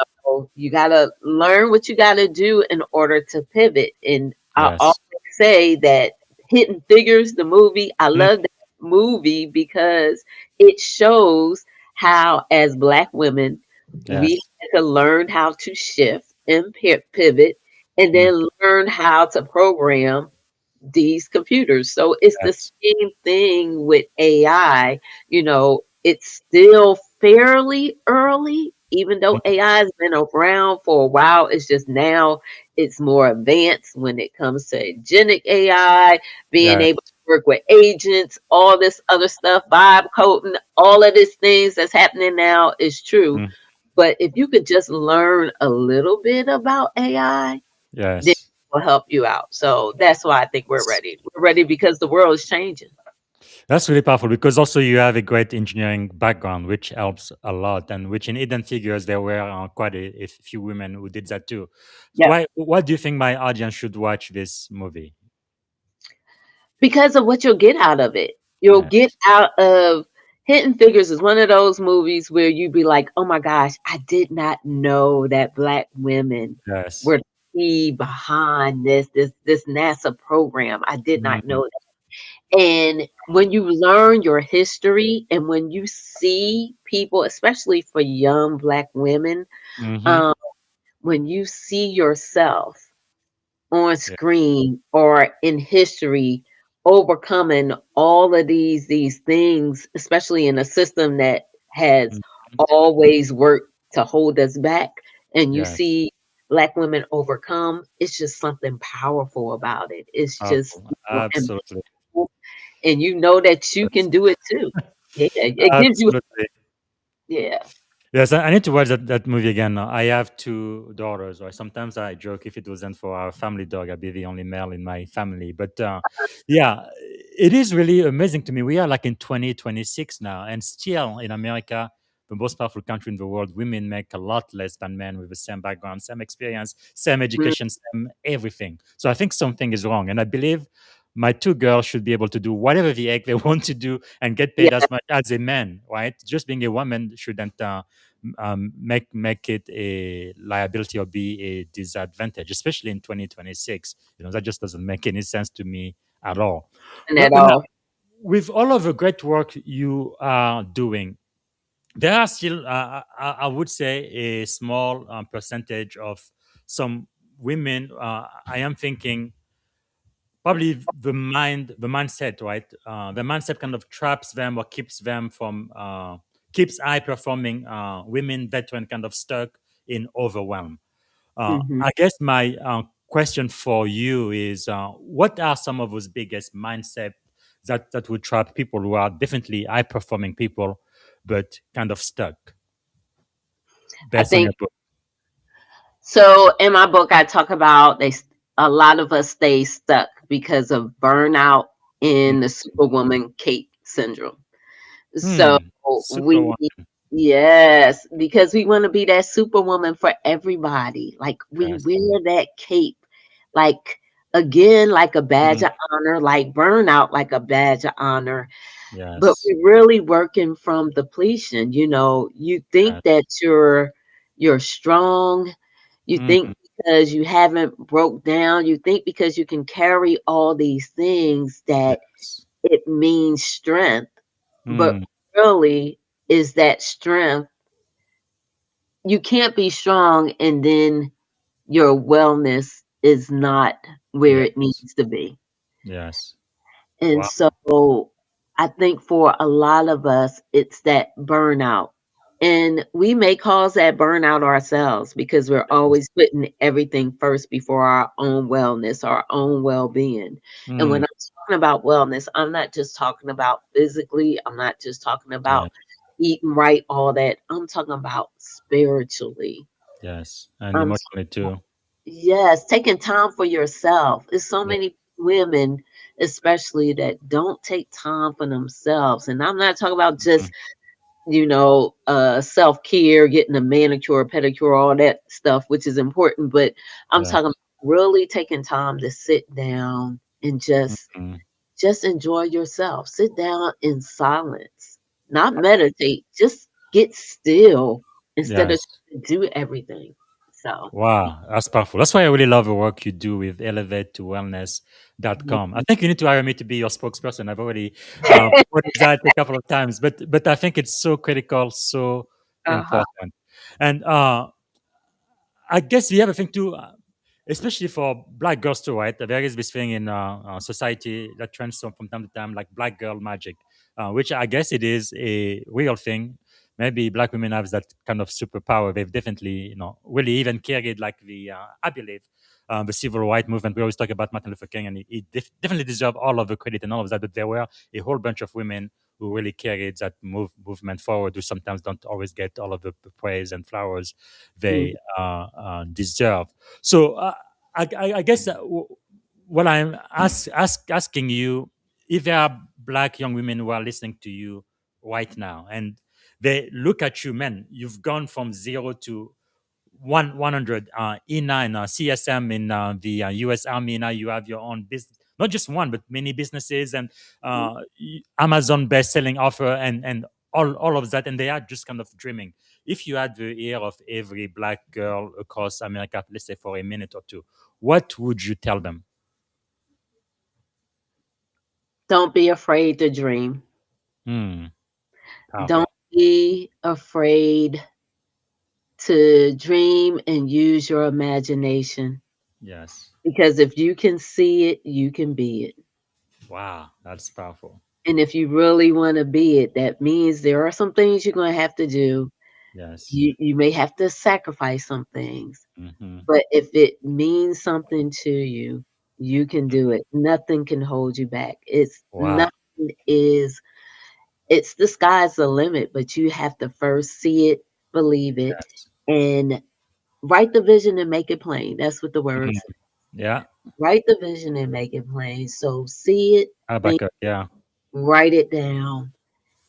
you gotta learn what you gotta do in order to pivot. And I always Yes. say that Hidden Figures, the movie, I Mm. love that movie because it shows how, as Black women, we Yes. had to learn how to shift and pivot, and Mm. then learn how to program these computers. So it's the Yes. same thing with AI. It's still fairly early, even though Mm. AI has been around for a while. It's just now it's more advanced when it comes to agentic AI, being Yes. able to work with agents, all this other stuff, vibe coding, all of these things that's happening now is true. Mm. But if you could just learn a little bit about AI, then Yes. will help you out. So that's why I think we're ready. We're ready because the world is changing. That's really powerful because also you have a great engineering background, which helps a lot, and which in Hidden Figures there were quite a few women who did that too. So Yep. why do you think my audience should watch this movie? Because of what you'll get out of it. You'll get Yes, out of Hidden Figures is one of those movies where you'd be like, oh my gosh, I did not know that Black women yes, were the key behind this NASA program. I did not mm-hmm. know that. And when you learn your history and when you see people, especially for young Black women, Mm-hmm. um, when you see yourself on Yeah, screen or in history overcoming all of these things, especially in a system that has mhm. always worked to hold us back, and you Yes, see Black women overcome, it's just something powerful about it. It's just, powerful, absolutely, and you know that you yes, can do it too. Yeah, it gives you, absolutely. yeah. Yes, I need to watch that movie again. I have two daughters, right? Sometimes I joke if it wasn't for our family dog, I'd be the only male in my family. But yeah, it is really amazing to me. We are like in 2026 now, and still in America, the most powerful country in the world, women make a lot less than men with the same background, same experience, same Mm, education, same everything. So I think something is wrong. And I believe my two girls should be able to do whatever the heck they want to do and get paid yeah, as much as a man, right? Just being a woman shouldn't make it a liability or be a disadvantage, especially in 2026. That just doesn't make any sense to me at all. and But, at but now, all. with all of the great work you are doing, there are still, I would say, a small percentage of some women. I am thinking probably the mindset, right? The mindset kind of traps them or keeps them from keeps high performing women veteran kind of stuck in overwhelm. Hmm. I guess my question for you is, what are some of those biggest mindset that would trap people who are definitely high performing people but kind of stuck I based on think your book? so. In my book, I talk about a lot of us stay stuck because of burnout in the Superwoman Kate syndrome. So Super we, one. yes, because we want to be that Superwoman for everybody. Like we Yes. wear that cape, like again, like a badge Mm, of honor, like burnout, like a badge of honor. But yes. we're really working from depletion. You think Yes. that you're strong. You think Mm, because you haven't broke down, you think because you can carry all these things that yes. it means strength. But Mm, really, is that strength? You can't be strong and then your wellness is not where it yes. needs to be. Yes. And Wow. so I think for a lot of us, it's that burnout. And we may cause that burnout ourselves because we're Yes. always putting everything first before our own wellness, our own well being. And when Mm, I'm talking about wellness, I'm not just talking about physically, I'm not just talking about yeah. eating right, all that. I'm talking about spiritually. Yes. And I'm emotionally too. Yes, taking time for yourself. There's so Yeah. many women, especially that don't take time for themselves. And I'm not talking about just, Mm, self-care, getting a manicure, pedicure, all that stuff, which is important, but I'm yeah. talking about really taking time to sit down and Mm, just enjoy yourself. Sit down in silence. Not meditate, just get still instead of yes. trying to do everything. So, Wow, that's powerful. That's why I really love the work you do with elevate to wellness.com. I think you need to hire me to be your spokesperson. I've already promoted that a couple of times, but I think it's so critical, so uh-huh. important. And I guess the other thing too, especially for black girls too, right? There is this thing in society that trends from time to time, like black girl magic, which I guess it is a real thing. Maybe black women have that kind of superpower. They've definitely, really even carried like I believe, the civil rights movement. We always talk about Martin Luther King, and he definitely deserved all of the credit and all of that. But there were a whole bunch of women who really carried that movement forward, who sometimes don't always get all of the praise and flowers Mhm. they deserve. So I guess what I'm asking you, if there are black young women who are listening to you right now, and they look at you, man, you've gone from 0 to 100, E9, CSM in the US Army. Now you have your own business, not just one, but many businesses, and Amazon best-selling offer, and all of that. And they are just kind of dreaming. If you had the ear of every black girl across America, let's say for a minute or two, what would you tell them? Don't be afraid to dream. Hmm, Don't powerful. be afraid to dream and use your imagination. Yes. Because if you can see it, you can be it. Wow, that's powerful. And if you really want to be it, that means there are some things you're going to have to do. Yes. You may have to sacrifice some things, Hmm. but if it means something to you, you can do it. Nothing can hold you back. It's Wow. nothing is it's the sky's the limit, but you have to first see it, believe it, Yes. and write the vision and make it plain. That's what the Mhm. words. Yeah. Write the vision and make it plain. So see it, think, Habakkuk. Yeah. write it down,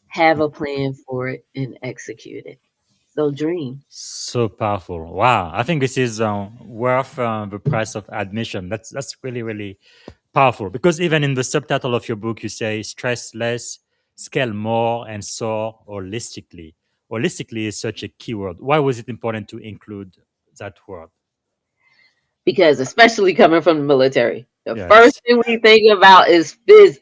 have a plan for it, and execute it. So dream. So powerful. Wow. I think this is worth the price of admission. That's really, really powerful, because even in the subtitle of your book, you say stress less, scale more, and soar holistically. Holistically is such a key word. Why was it important to include that word? Because especially coming from the military, the first Yes. thing we think about is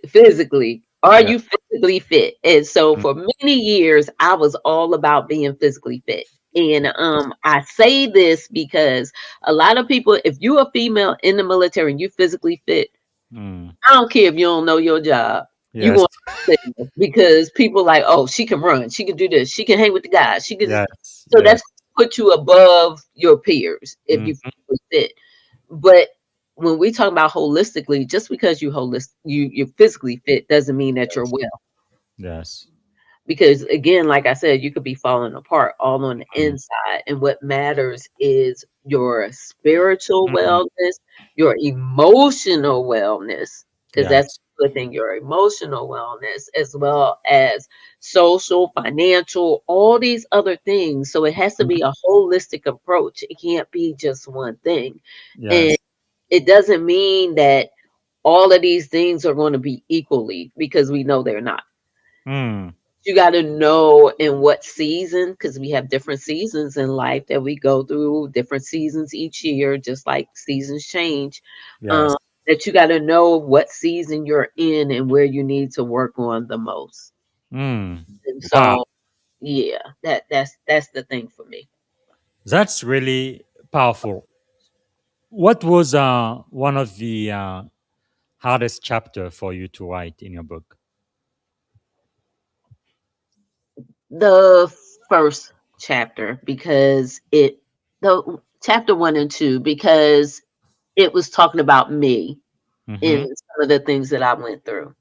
physically. Are Yeah. you physically fit? And so Mm, for many years, I was all about being physically fit. And yes. I say this because a lot of people, if you're a female in the military and you physically fit, Mm, I don't care if you don't know your job. You yes. going to because people like, oh, she can run, she can do this, she can hang with the guys, she can. Yes. So Yes. that's put you above your peers if you Mhm. physically fit. But when we talk about holistically, just because you physically fit doesn't mean that you're Yes. well. Yes. Because again, like I said, you could be falling apart all on the Mm, inside. And what matters is your spiritual mm, wellness, your emotional wellness, because that's yes. the thing, your emotional wellness, as well as social, financial, all these other things. So it has to Mm, be a holistic approach. It can't be just one thing. And yes. it doesn't mean that all of these things are going to be equally, because we know they're not. Mm, You got to know in what season, because we have different seasons in life that we go through, different seasons each year, just like seasons change. yes. Um, that you got to know what season you're in and where you need to work on the most. Mm, And wow. so, yeah, that's the thing for me. That's really powerful. What was one of the hardest chapter for you to write in your book? The first chapter, because the chapter 1 and 2, because it was talking about me and Mm-hmm. some of the things that I went through,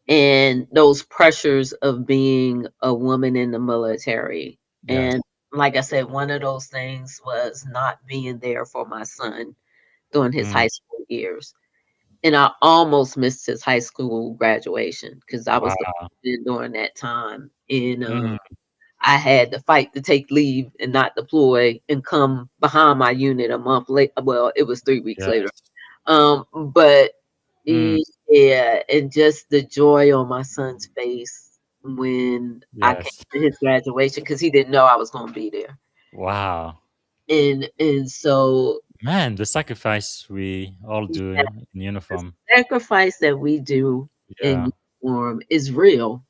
and those pressures of being a woman in the military. Yes. And like I said, one of those things was not being there for my son during his Mm, high school years. And I almost missed his high school graduation because I was the wow. president during that time. And Mm, I had to fight to take leave and not deploy and come behind my unit a month later. Well, it was 3 weeks later. yes. But Mm, yeah, and just the joy on my son's face when I came yes. to his graduation, because he didn't know I was going to be there. Wow. And so Man, the sacrifice we all do yeah, in the uniform. sacrifice that we do in Yeah. uniform is real,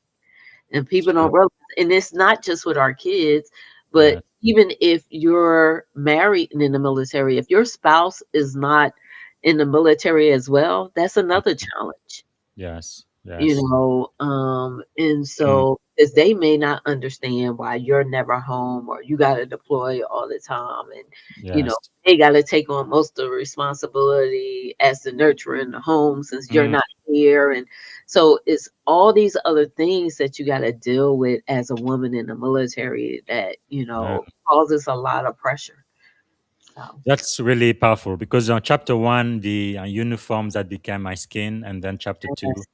and It's people don't real. realize. And it's not just with our kids, but Yes. even if you're married and in the military, if your spouse is not in the military as well, that's another challenge. Yes. You Yes. know, and Mm, so because they may not understand why you're never home or you got to deploy all the time, and yes. they got to take on most of the responsibility as the nurturer in the home since you're Mm, not here. And so it's all these other things that you got to deal with as a woman in the military that man. causes a lot of pressure. So That's really powerful, because chapter one, the uniforms that became my skin, and then chapter two, yes.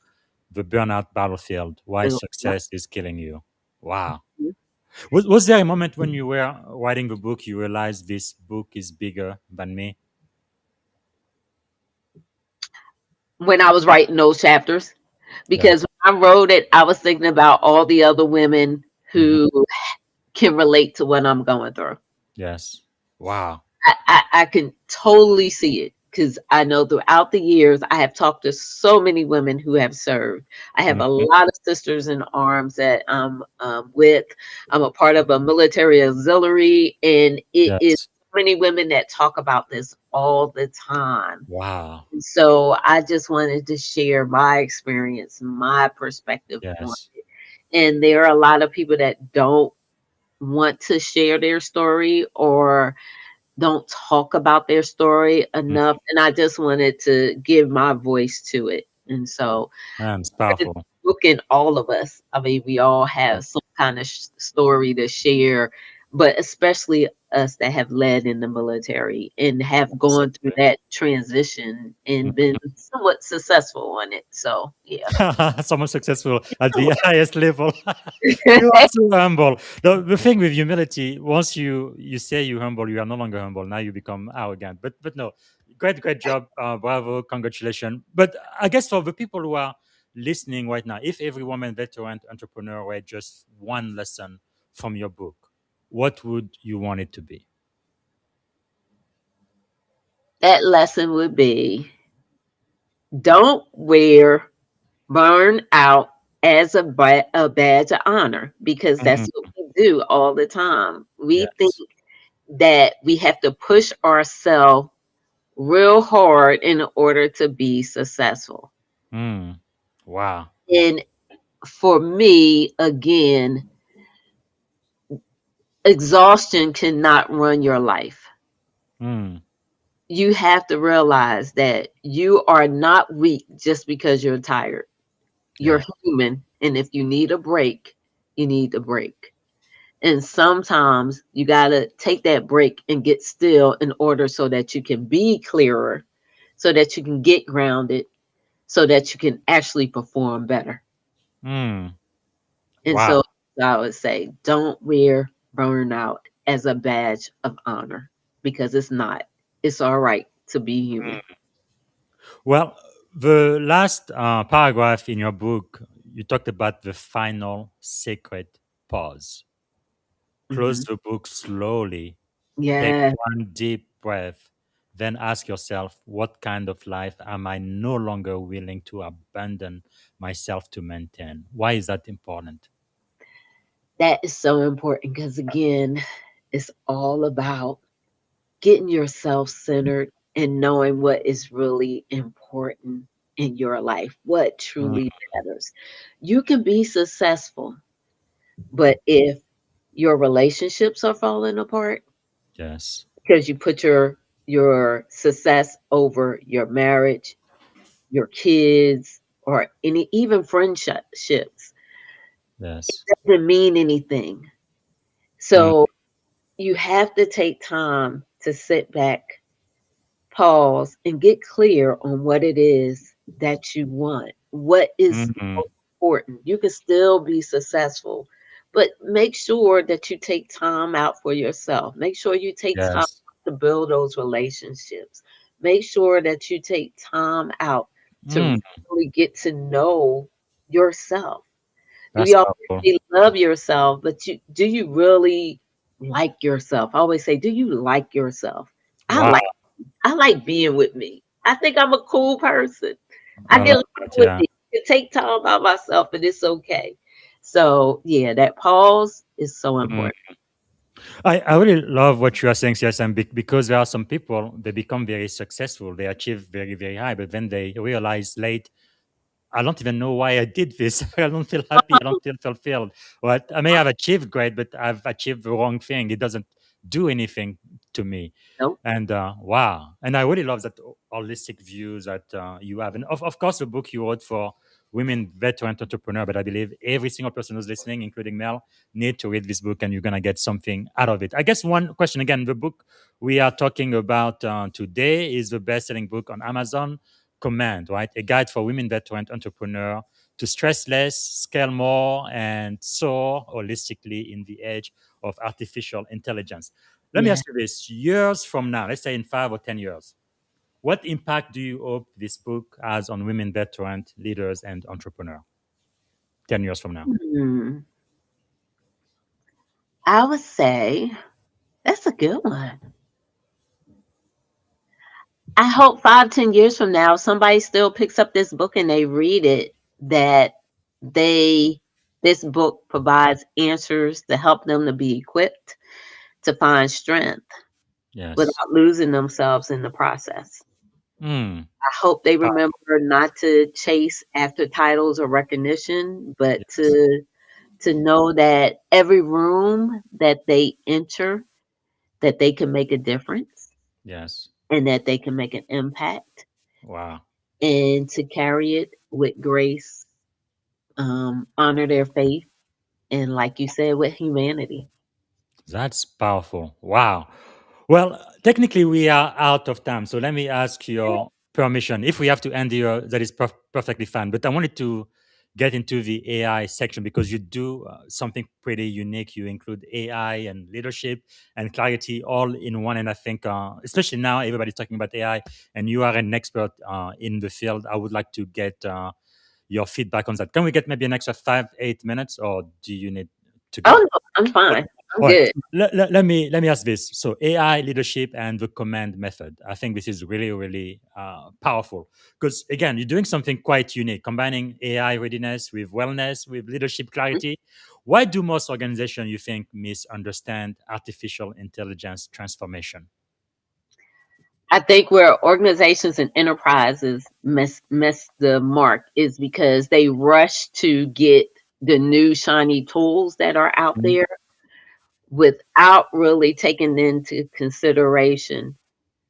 The Burnout Battlefield: Why So, Success is Killing You. Wow. Was there a moment when you were writing the book you realized this book is bigger than me? when I was writing those chapters, because Yes. when I wrote it, I was thinking about all the other women Hmm. who can relate to what I'm going through. Yes. Wow. I can totally see it because I know throughout the years I have talked to so many women who have served. I have a Mhm. lot of sisters in arms that I'm with. I'm a part of a military auxiliary, and it is Yes. so many women that talk about this all the time. Wow. So I just wanted to share my experience, my perspective on Yes. it. And there are a lot of people that don't want to share their story or don't talk about their story Mm. enough. And I just wanted to give my voice to it. And so Man, it's the powerful. book in all of us. I mean, we all have some kind of story to share, but especially us that have led in the military and have gone through Absolutely. that transition and been somewhat successful on it. So, yeah. Someone successful at the highest level. You are so humble. The thing with humility, once you say you humble, you are no longer humble. Now you become arrogant. But no, great job, bravo, congratulations. But I guess for the people who are listening right now, if every woman veteran entrepreneur were just one lesson from your book, what would you want it to be? That lesson would be don't wear burn out as a badge of honor because that's Mm, what we do all the time. We think yes. that we have to push ourselves real hard in order to be successful. Mm, wow. And for me, again, exhaustion cannot run your life. Mm, You have to realize that you are not weak just because you're tired. You're yeah. human. And if you need a break, you need a break. And sometimes you got to take that break and get still in order so that you can be clearer, so that you can get grounded, so that you can actually perform better. Mm, And wow. so I would say, don't wear burnout as a badge of honor because it's not. It's all right to be human. Well, the last paragraph in your book, you talked about the final sacred pause. Close Hmm. the book slowly, take Yeah, one deep breath, then ask yourself, what kind of life am I no longer willing to abandon myself to maintain? Why is that important? that is so important because, again, it's all about getting yourself centered and knowing what is really important in your life, what Mm, truly matters. You can be successful, but if your relationships are falling apart yes, because you put your success over your marriage, your kids, or any even friendships, yes. doesn't mean anything. Mm, So you have to take time to sit back, pause, and get clear on what it is that you want. What is mm, most important? You can still be successful, but make sure that you take time out for yourself. Make sure you take time yes. to build those relationships. Make sure that you take time out to Mm, really get to know yourself. that's We all powerful. say love yourself, but do you really like yourself? I always say, do you like yourself? I Wow. like I like being with me. I think I'm a cool person. I I get love along that. with Yeah. me. I can take time by myself, and it's okay. So yeah, that pause is so Mm. important. I really love what you are saying, CSM, because there are some people, they become very successful, they achieve very high, but then they realize late, I don't even know why I did this. I don't feel happy. I don't feel fulfilled. What I may have achieved great, but I've achieved the wrong thing. It doesn't do anything to me. Nope. And wow. And I really love that holistic view that you have. And of course, the book you wrote for women veteran entrepreneur, but I believe every single person who's listening, including Mel, need to read this book and you're going to get something out of it. I guess one question again, the book we are talking about today is the best-selling book on Amazon, Command, right? A guide for women veteran entrepreneur to stress less, scale more, and soar holistically in the age of artificial intelligence. Let me Yeah. ask you this: years from now, let's say in 5 or 10 years, what impact do you hope this book has on women veterans, leaders, and entrepreneurs? 10 years from now. Hmm. I would say that's a good one. I hope 5, 10 years from now, somebody still picks up this book and they read it, that they this book provides answers to help them to be equipped to find strength Yes. without losing themselves in the process. Mm. I hope they Ah, remember not to chase after titles or recognition, but yes. to know that every room that they enter, that they can make a difference Yes. and that they can make an impact, Wow. and to carry it with grace, honor their faith, and like you said, with humanity. That's powerful. Wow. Well, technically, we are out of time. So let me ask your permission. If we have to end here, that is perfectly fine. But I wanted to get into the AI section because you do something pretty unique. You include AI and leadership and clarity all in one. And I think, especially now, everybody's talking about AI, and you are an expert in the field. I would like to get your feedback on that. Can we get maybe an extra 5, 8 minutes, or do you need to Oh go? no, I'm Okay. fine. I'm All right. good. Let me ask this. So AI leadership and the command method. I think this is really really powerful because again, you're doing something quite unique, combining AI readiness with wellness with leadership clarity. Why do most organizations you think misunderstand artificial intelligence transformation? I think where organizations and enterprises miss the mark is because they rush to get the new shiny tools that are out Mhm. there without really taking into consideration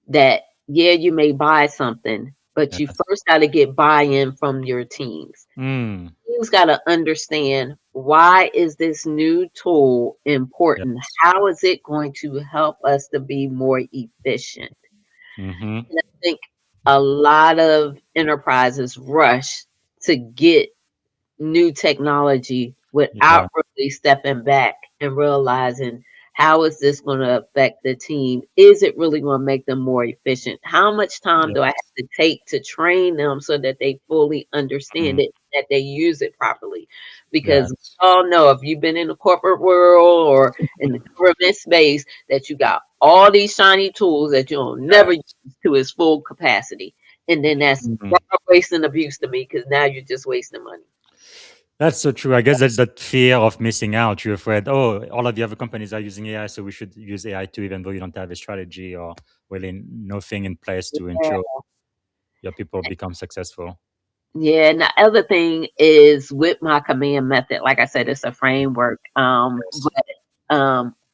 that, yeah, you may buy something, but you Yes. first got to get buy-in from your teams. Mm. Teams got to understand, why is this new tool important? Yes. How is it going to help us to be more efficient? Mm-hmm. And I think a lot of enterprises rush to get new technology without Yeah. really stepping back and realizing, how is this going to affect the team? Is it really going to make them more efficient? How much time do I have Yes. to take to train them so that they fully Mm. understand it, that they use it properly? Because we Yes. all know, if you've been in the corporate world or in the government space, that you got all these shiny tools that you'll never use to its full capacity. And then that's Mm. waste and abuse to me, because now you're just wasting money. That's so true. I guess that's that fear of missing out. You're afraid, oh, all of the other companies are using AI, so we should use AI too, even though you don't have a strategy or really nothing in place to ensure your people become successful. Yeah, and the other thing is with my command method, like I said, it's a framework. Yes.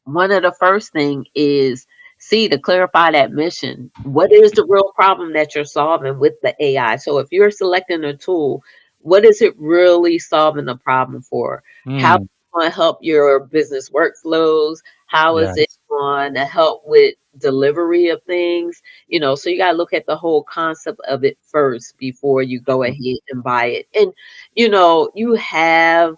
One of the first thing is, see, to clarify that mission. What is the real problem that you're solving with the AI? So if you're selecting a tool, what is it really solving the problem for? How is Mm. it going to help your business workflows? How is it Yes. going to help with delivery of things? So you got to look at the whole concept of it first before you go Mm. ahead and buy it. And you have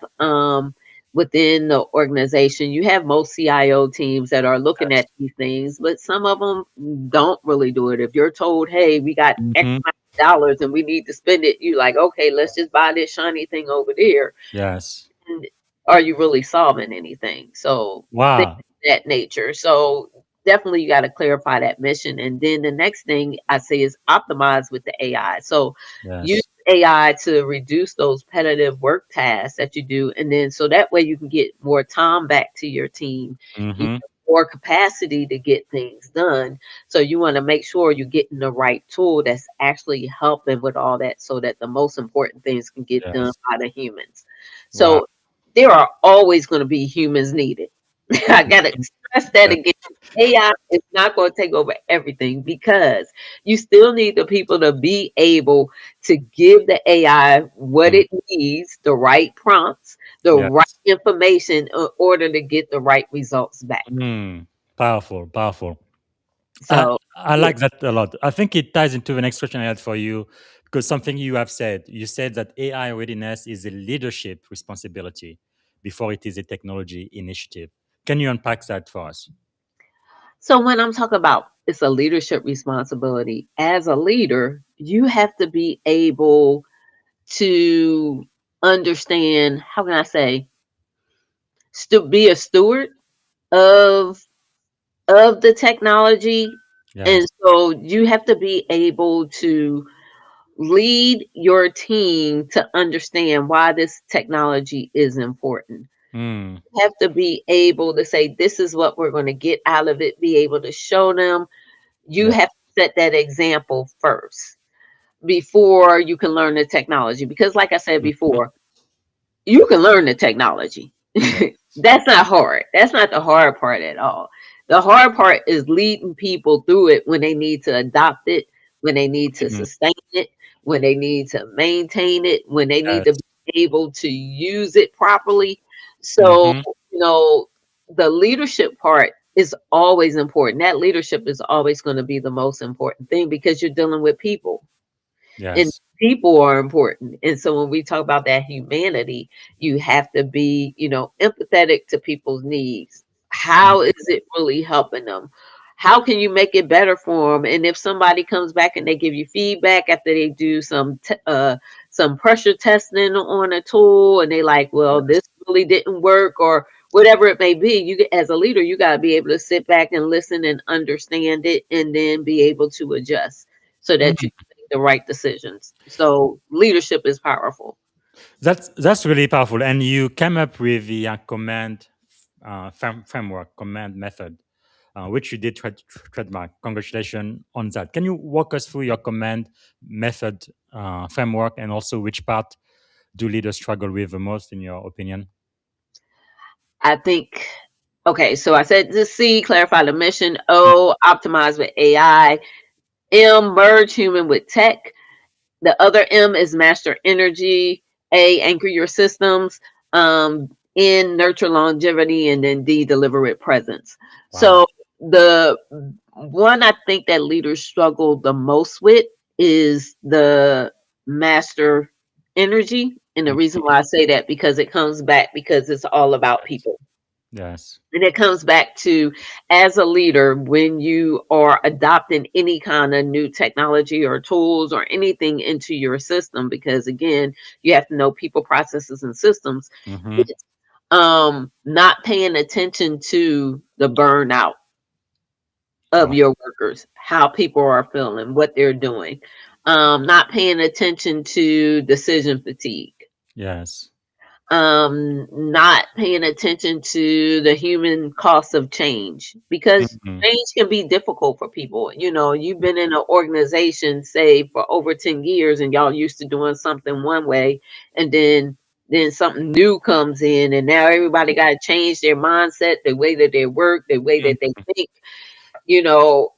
within the organization, you have most CIO teams that are looking Yes. at these things, but some of them don't really do it. If you're told, hey, we got X Hmm. amount of dollars and we need to spend it, you like, okay, let's just buy this shiny thing over there. Yes. And are you really solving anything? So things Wow. of that nature. So definitely you got to clarify that mission. And then the next thing I say is optimize with the AI. So use Yes. AI to reduce those repetitive work tasks that you do. And then so that way you can get more time back to your team. You Hmm. have more capacity to get things done. So you want to make sure you're getting the right tool that's actually helping with all that, so that the most important things can get done Yes. by the humans. Wow. So there are always going to be humans needed. I got to stress that Yeah. again. AI is not going to take over everything, because you still need the people to be able to give the AI what Mm. it needs, the right prompts, the right Yes. information, in order to get the right results back. Mm. Powerful. Powerful. I, So, I yeah. like that a lot. I think it ties into the next question I had for you because something you said that AI readiness is a leadership responsibility before it is a technology initiative. Can you unpack that for us? So when I'm talking about it's a leadership responsibility, as a leader, you have to be able to understand, how can I say, be a steward of the technology. And Yes. so you have to be able to lead your team to understand why this technology is important. Mm, You have to be able to say, this is what we're going to get out of it, be able to show them. You yeah. have to set that example first before you can learn the technology. Because, like I said Mhm. before, you can learn the technology. Yeah. That's not hard. That's not the hard part at all. The hard part is leading people through it when they need to adopt it, when they need to Mhm. sustain it, when they need to maintain it, when they need to Yes. be able to use it properly. So, Hmm. you know, the leadership part is always important. That leadership is always going to be the most important thing because you're dealing with people, and Yes. people are important. And so when we talk about that humanity, you have to be, empathetic to people's needs. How is it really helping them? How can you make it better for them? And if somebody comes back and they give you feedback after they do some pressure testing on a tool, and they like, well, this Yes. really didn't work, or whatever it may be, as a leader, you got to be able to sit back and listen and understand it, and then be able to adjust so that you Mm. make the right decisions. So leadership is powerful. That's really powerful. And you came up with the command framework, command method, which you did trademark. Congratulations on that. Can you walk us through your command method framework, and also which part do leaders struggle with the most, in your opinion? I think, okay, so I said the C, clarify the mission. Mm. O, optimize with AI. M, merge human with tech. The other M is master energy. A, anchor your systems. N, nurture longevity. And then D, deliver with presence. Wow. So the one I think that leaders struggle the most with is the master energy. And the reason Mhm. why I say that, because it comes back, because it's all about people. Yes. And it comes back to, as a leader, when you are adopting any kind of new technology or tools or anything into your system, because again, you have to know people, processes, and systems. Hmm. It's not paying attention to the burnout of Wow. your workers, how people are feeling, what they're doing. Not paying attention to decision fatigue, Yes. not paying attention to the human cost of change, because Hmm. change can be difficult for people. You've been in an organization, say, for over 10 years, and y'all used to doing something one way, and then something new comes in, and now everybody got to change their mindset, the way that they work, the way that they think. you know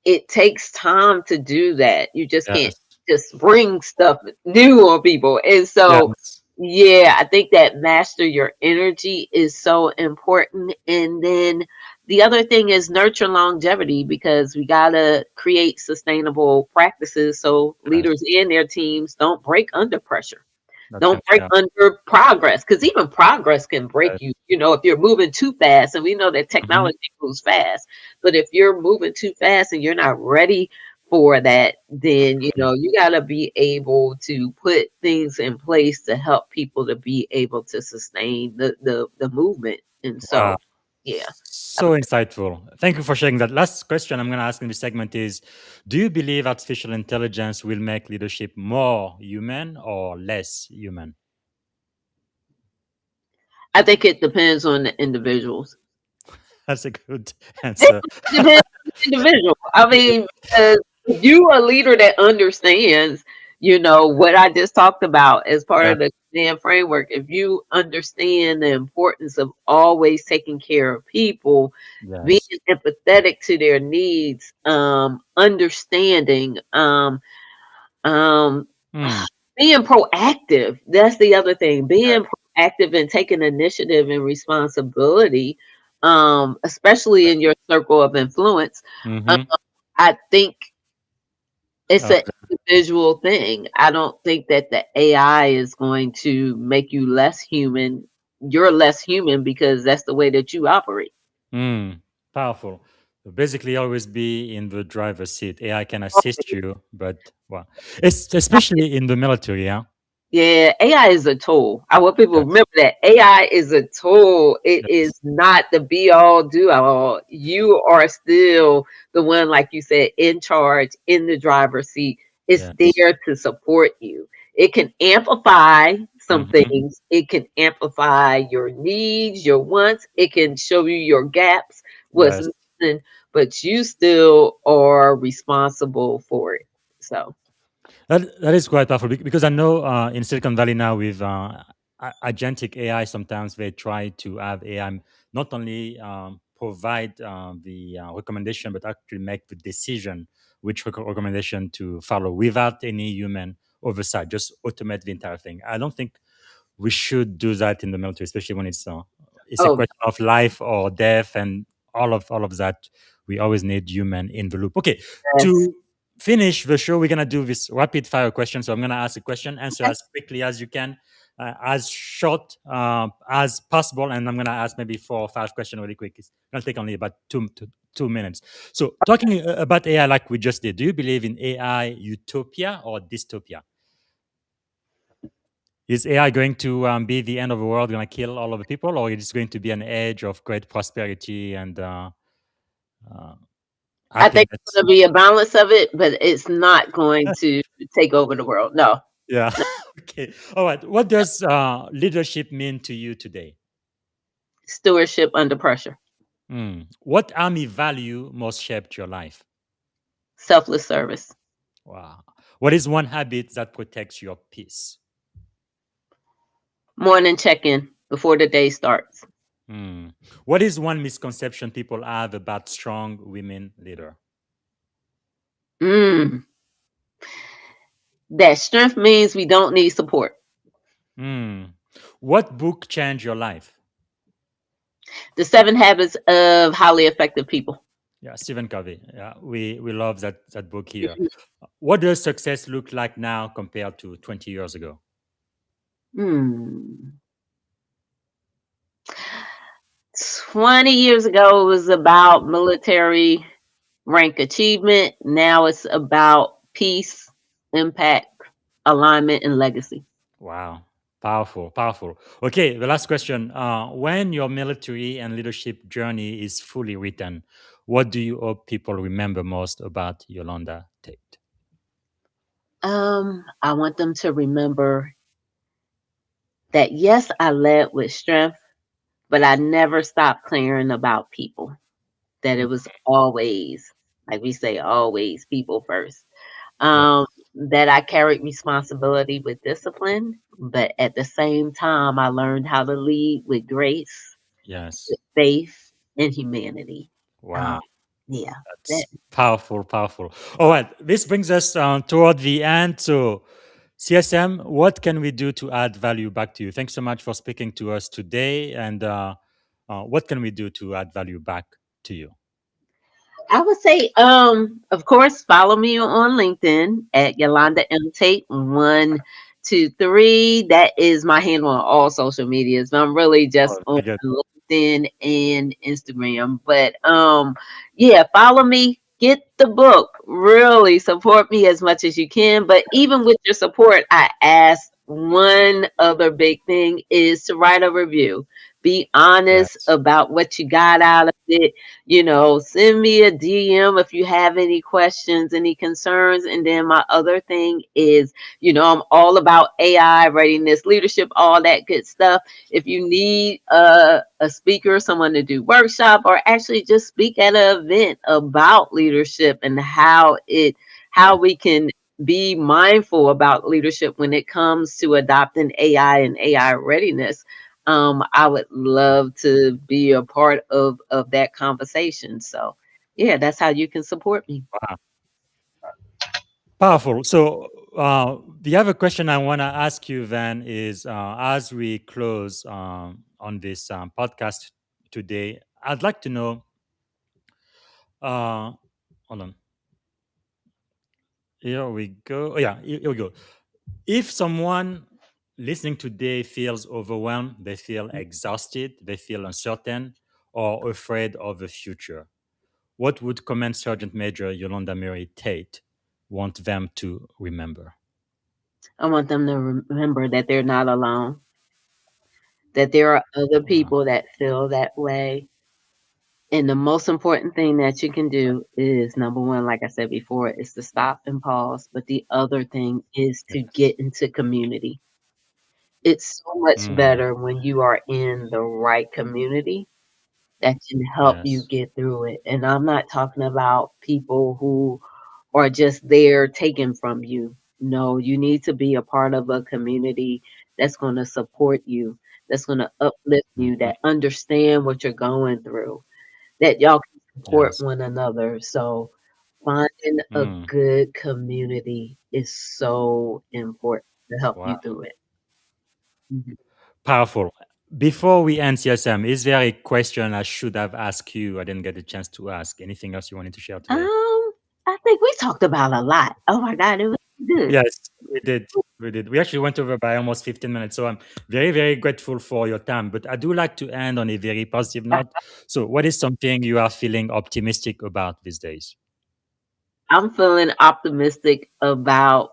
it takes time to do that. You just can't Yes. just bring stuff new on people. And so, Yes. yeah, I think that master your energy is so important. And then the other thing is nurture longevity, because we got to create sustainable practices so Yes. leaders and their teams don't break under pressure. That Don't can. break Yeah. under progress, because even progress can break Yes. you. If you're moving too fast, and we know that Hmm. technology moves fast, but if you're moving too fast and you're not ready for that, then you got to be able to put things in place to help people to be able to sustain the movement. And Wow. so, yeah. So insightful. Thank you for sharing that. Last question I'm going to ask in this segment is, do you believe artificial intelligence will make leadership more human or less human? I think it depends on the individuals. That's a good answer. Depends on the individual. I mean, if you a leader that understands, what I just talked about as part Yeah. of the damn framework. If you understand the importance of always taking care of people, being Yes. empathetic to their needs, understanding, um, Hmm. being proactive. That's the other thing. Being Yes. proactive and taking initiative and responsibility, especially in your circle of influence. Um, Mm-hmm. I think it's Oh, an visual thing. I don't think that the AI is going to make you less human. You're less human because that's the way that you operate. Mm, powerful. So basically, always be in the driver's seat. AI can assist you, but well, it's especially in the military. Yeah. Yeah, AI is a tool. I want people to Yes. remember that AI is a tool. It is Yes. not the be all do all. You are still the one, like you said, in charge, in the driver's seat. It's Yes. there to support you. It can amplify some Hmm. things. It can amplify your needs, your wants. It can show you your gaps, what's Yes. missing, but you still are responsible for it. So, That is quite powerful because I know in Silicon Valley now with agentic AI, sometimes they try to have AI not only provide the recommendation, but actually make the decision which recommendation to follow without any human oversight, just automate the entire thing. I don't think we should do that in the military, especially when it's a oh, question of life or death and all of that. We always need human in the loop. Okay, yes. to finish the show, we're gonna do this rapid fire question. So I'm gonna ask a question, answer as quickly as you can, as short as possible, and I'm gonna ask maybe 4 or 5 questions really quick. It's gonna take only about 2 minutes. So talking about AI, like we just did, do you believe in AI utopia or dystopia? Is AI going to be the end of the world, going to kill all of the people, or is it going to be an age of great prosperity and uh, I think it's happiness? gonna be a balance of it, but it's not going to take over the world. No. Yeah. No. Okay. All right. What does leadership mean to you today? Stewardship under pressure. What army value most shaped your life? Selfless service. Wow. What is one habit that protects your peace? Morning check-in before the day starts. Hmm. What is one misconception people have about strong women leader? Mm. That strength means we don't need support. Hmm. What book changed your life? The 7 habits of highly effective people. Yeah, Stephen Covey. Yeah, we love that book here. Mhm. What does success look like now compared to 20 years ago? Hmm. 20 years ago, it was about military rank achievement. Now it's about peace, impact, alignment, and legacy. Wow, powerful, powerful. Okay, the last question. When your military and leadership journey is fully written, what do you hope people remember most about Yolanda Tate? I want them to remember that yes, I led with strength, but I never stopped caring about people. That it was always, like we say, always people first. Yeah, Um, that I carried responsibility with discipline, but at the same time, I learned how to lead with grace, yes. with faith, and humanity. Um, Wow. yeah, that, That's powerful, powerful. All right, this brings us toward the end. So, CSM, what can we do to add value back to you? Thanks so much for speaking to us today. And what can we do to add value back to you? I would say, of course, follow me on LinkedIn at Yolanda M. Tate 123. That is my handle on all social medias. But I'm really just Oh, on very good. LinkedIn and Instagram. But yeah, follow me. Get the book. Really support me as much as you can. But even with your support, I ask one other big thing is to write a review. Be honest Yes. about what you got out of it. Send me a DM if you have any questions, any concerns. And then my other thing is, I'm all about AI, readiness, leadership, all that good stuff. If you need a speaker, someone to do workshop, or actually just speak at an event about leadership and how Yeah. we can be mindful about leadership when it comes to adopting AI and AI readiness. I would love to be a part of that conversation. So, yeah, that's how you can support me. Wow. Powerful. So, the other question I want to ask you then is as we close on this podcast today, I'd like to know, uh, hold on. Here we go. Oh, yeah, here we go. If someone listening today feels overwhelmed, they feel exhausted, they feel uncertain, or afraid of the future, what would Command Sergeant Major Yolanda Marie Tate want them to remember? I want them to remember that they're not alone, that there are other Wow. people that feel that way. And the most important thing that you can do is number one, like I said before, is to stop and pause. But the other thing is to Yes. get into community. It's so much Mm, better when you are in the right community that can help you yes. get through it. And I'm not talking about people who are just there taken from you. No, you need to be a part of a community that's going to support you, that's going to uplift you, Mhm. that understand what you're going through, that y'all can support Yes. one another. So finding a Mm, good community is so important to help you wow. through it. Mhm. Powerful. Before we end CSM, is there a question I should have asked you? I didn't get a chance to ask. Anything else you wanted to share today? I think we talked about a lot. Oh my God, it was good. Yes, we did. We did. We actually went over by almost 15 minutes. So I'm very, very grateful for your time. But I do like to end on a very positive note. So, what is something you are feeling optimistic about these days? I'm feeling optimistic about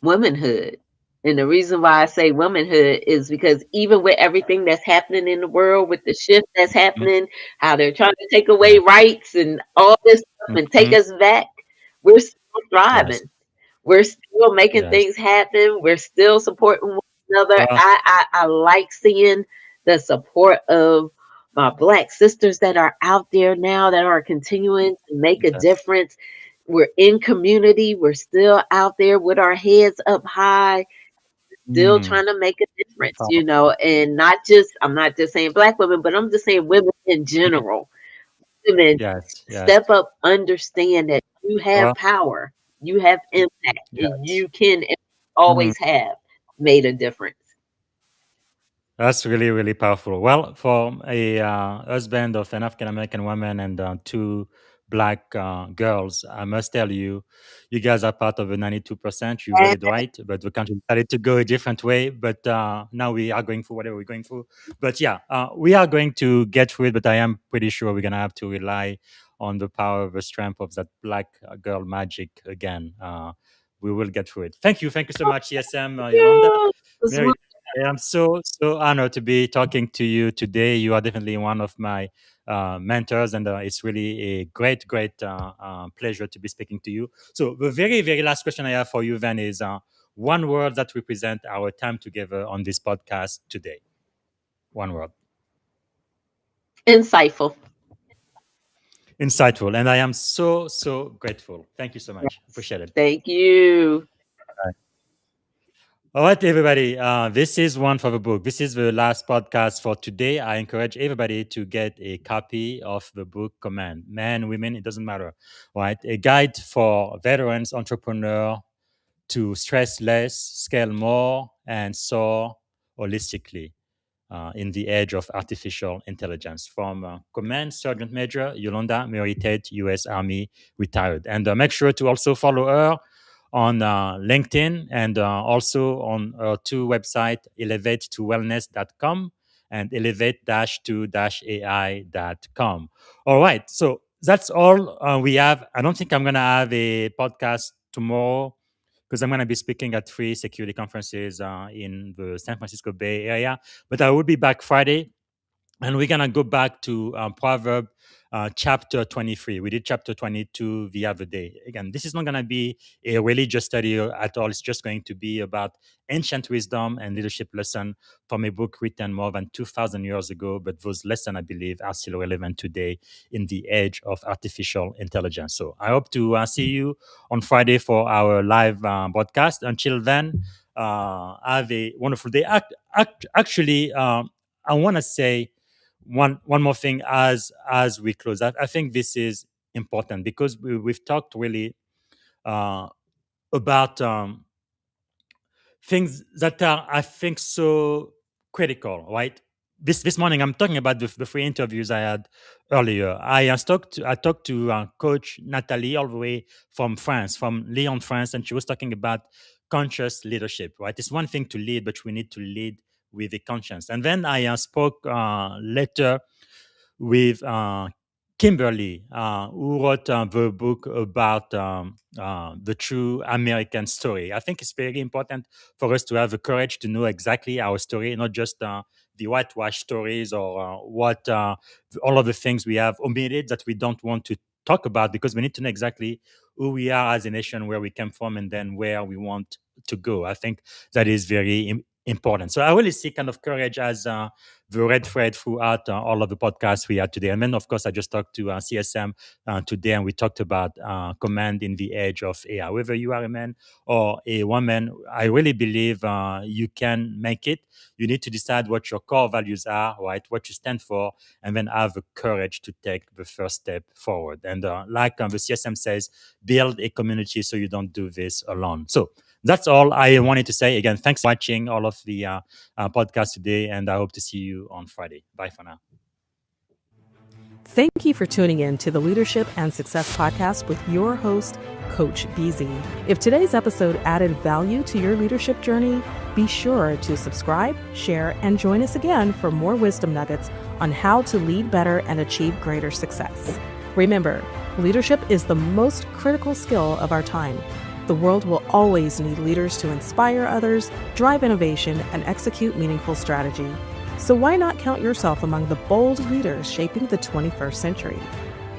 womanhood. And the reason why I say womanhood is because even with everything that's happening in the world, with the shift that's Mhm. happening, how they're trying to take away Yes. rights and all this stuff and take Mhm. us back, we're still Yes. thriving. We're still making Yes. things happen. We're still supporting one another. Uh, I like seeing the support of my Black sisters that are out there now that are continuing to make a yes. difference. We're in community. We're still out there with our heads up high, still Mm, trying to make a difference, powerful. and not just, I'm not just saying Black women, but I'm just saying women in Mhm. general. Women, Yes. Yes. step up, understand that you have Well, power, you have impact, and yes. you can and Mm. always have made a difference. That's really, really powerful. Well, for a husband of an African American woman and two black girls, I must tell you, you guys are part of the 92%. You voted right, but the country decided to go a different way. But now we are going through whatever we're going through. But yeah, we are going to get through it. But I am pretty sure we're going to have to rely on the power of the strength of that black girl magic again. We will get through it. Thank you. Thank you so much, CSM Yolanda. Yeah, it's Mary, I am so honored to be talking to you today. You are definitely one of my mentors, and it's really a great pleasure to be speaking to you. So, the very last question I have for you then is one word that represent our time together on this podcast today. One word, insightful. insightful, and I am so grateful. Thank you so much. Appreciate it. Thank you. All right, everybody. This is one for the book. This is the last podcast for today. I encourage everybody to get a copy of the book Command. Men, women, it doesn't matter. Right? A guide for veterans, entrepreneur to stress less, scale more, and soar holistically in the age of artificial intelligence from Command Sergeant Major Yolanda Marie Tate, U.S. Army, retired. And make sure to also follow her on LinkedIn and also on our two website, elevate2wellness.com and elevate-2-ai.com. All right. So that's all we have. I don't think I'm going to have a podcast tomorrow because I'm going to be speaking at three security conferences in the San Francisco Bay Area. But I will be back Friday and we're going to go back to Proverb chapter 23. We did chapter 22 the other day. Again, this is not going to be a religious study at all. It's just going to be about ancient wisdom and leadership lesson from a book written more than 2,000 years ago. But those lessons, I believe, are still relevant today in the age of artificial intelligence. So I hope to see you on Friday for our live broadcast. Until then, have a wonderful day. Actually, I want to say one more thing as we close. I think this is important because we've talked really uh, about things that are, I think, so critical, right? this morning I'm talking about the 3 interviews I had earlier. I talked to Coach Natalie all the way from France, from Lyon, France, and she was talking about conscious leadership. Right, it's one thing to lead, but we need to lead with a conscience. And then I spoke later with Kimberly, who wrote the book about the true American story. I think it's very important for us to have the courage to know exactly our story, not just the whitewash stories or what all of the things we have omitted that we don't want to talk about, because we need to know exactly who we are as a nation, where we came from, and then where we want to go. I think that is very important. So I really see kind of courage as the red thread throughout all of the podcasts we had today. And then, of course, I just talked to CSM today, and we talked about command in the age of AI. Whether you are a man or a woman, I really believe you can make it. You need to decide what your core values are, right? What you stand for, and then have the courage to take the first step forward. And like the CSM says, build a community so you don't do this alone. So that's all I wanted to say. Again, thanks for watching all of the podcast today, and I hope to see you on Friday. Bye for now. Thank you for tuning in to the Leadership and Success Podcast with your host, Coach BZ. If today's episode added value to your leadership journey, be sure to subscribe, share, and join us again for more wisdom nuggets on how to lead better and achieve greater success. Remember, leadership is the most critical skill of our time. The world will always need leaders to inspire others, drive innovation, and execute meaningful strategy. So why not count yourself among the bold leaders shaping the 21st century?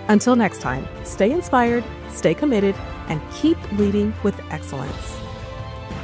Until next time, stay inspired, stay committed, and keep leading with excellence.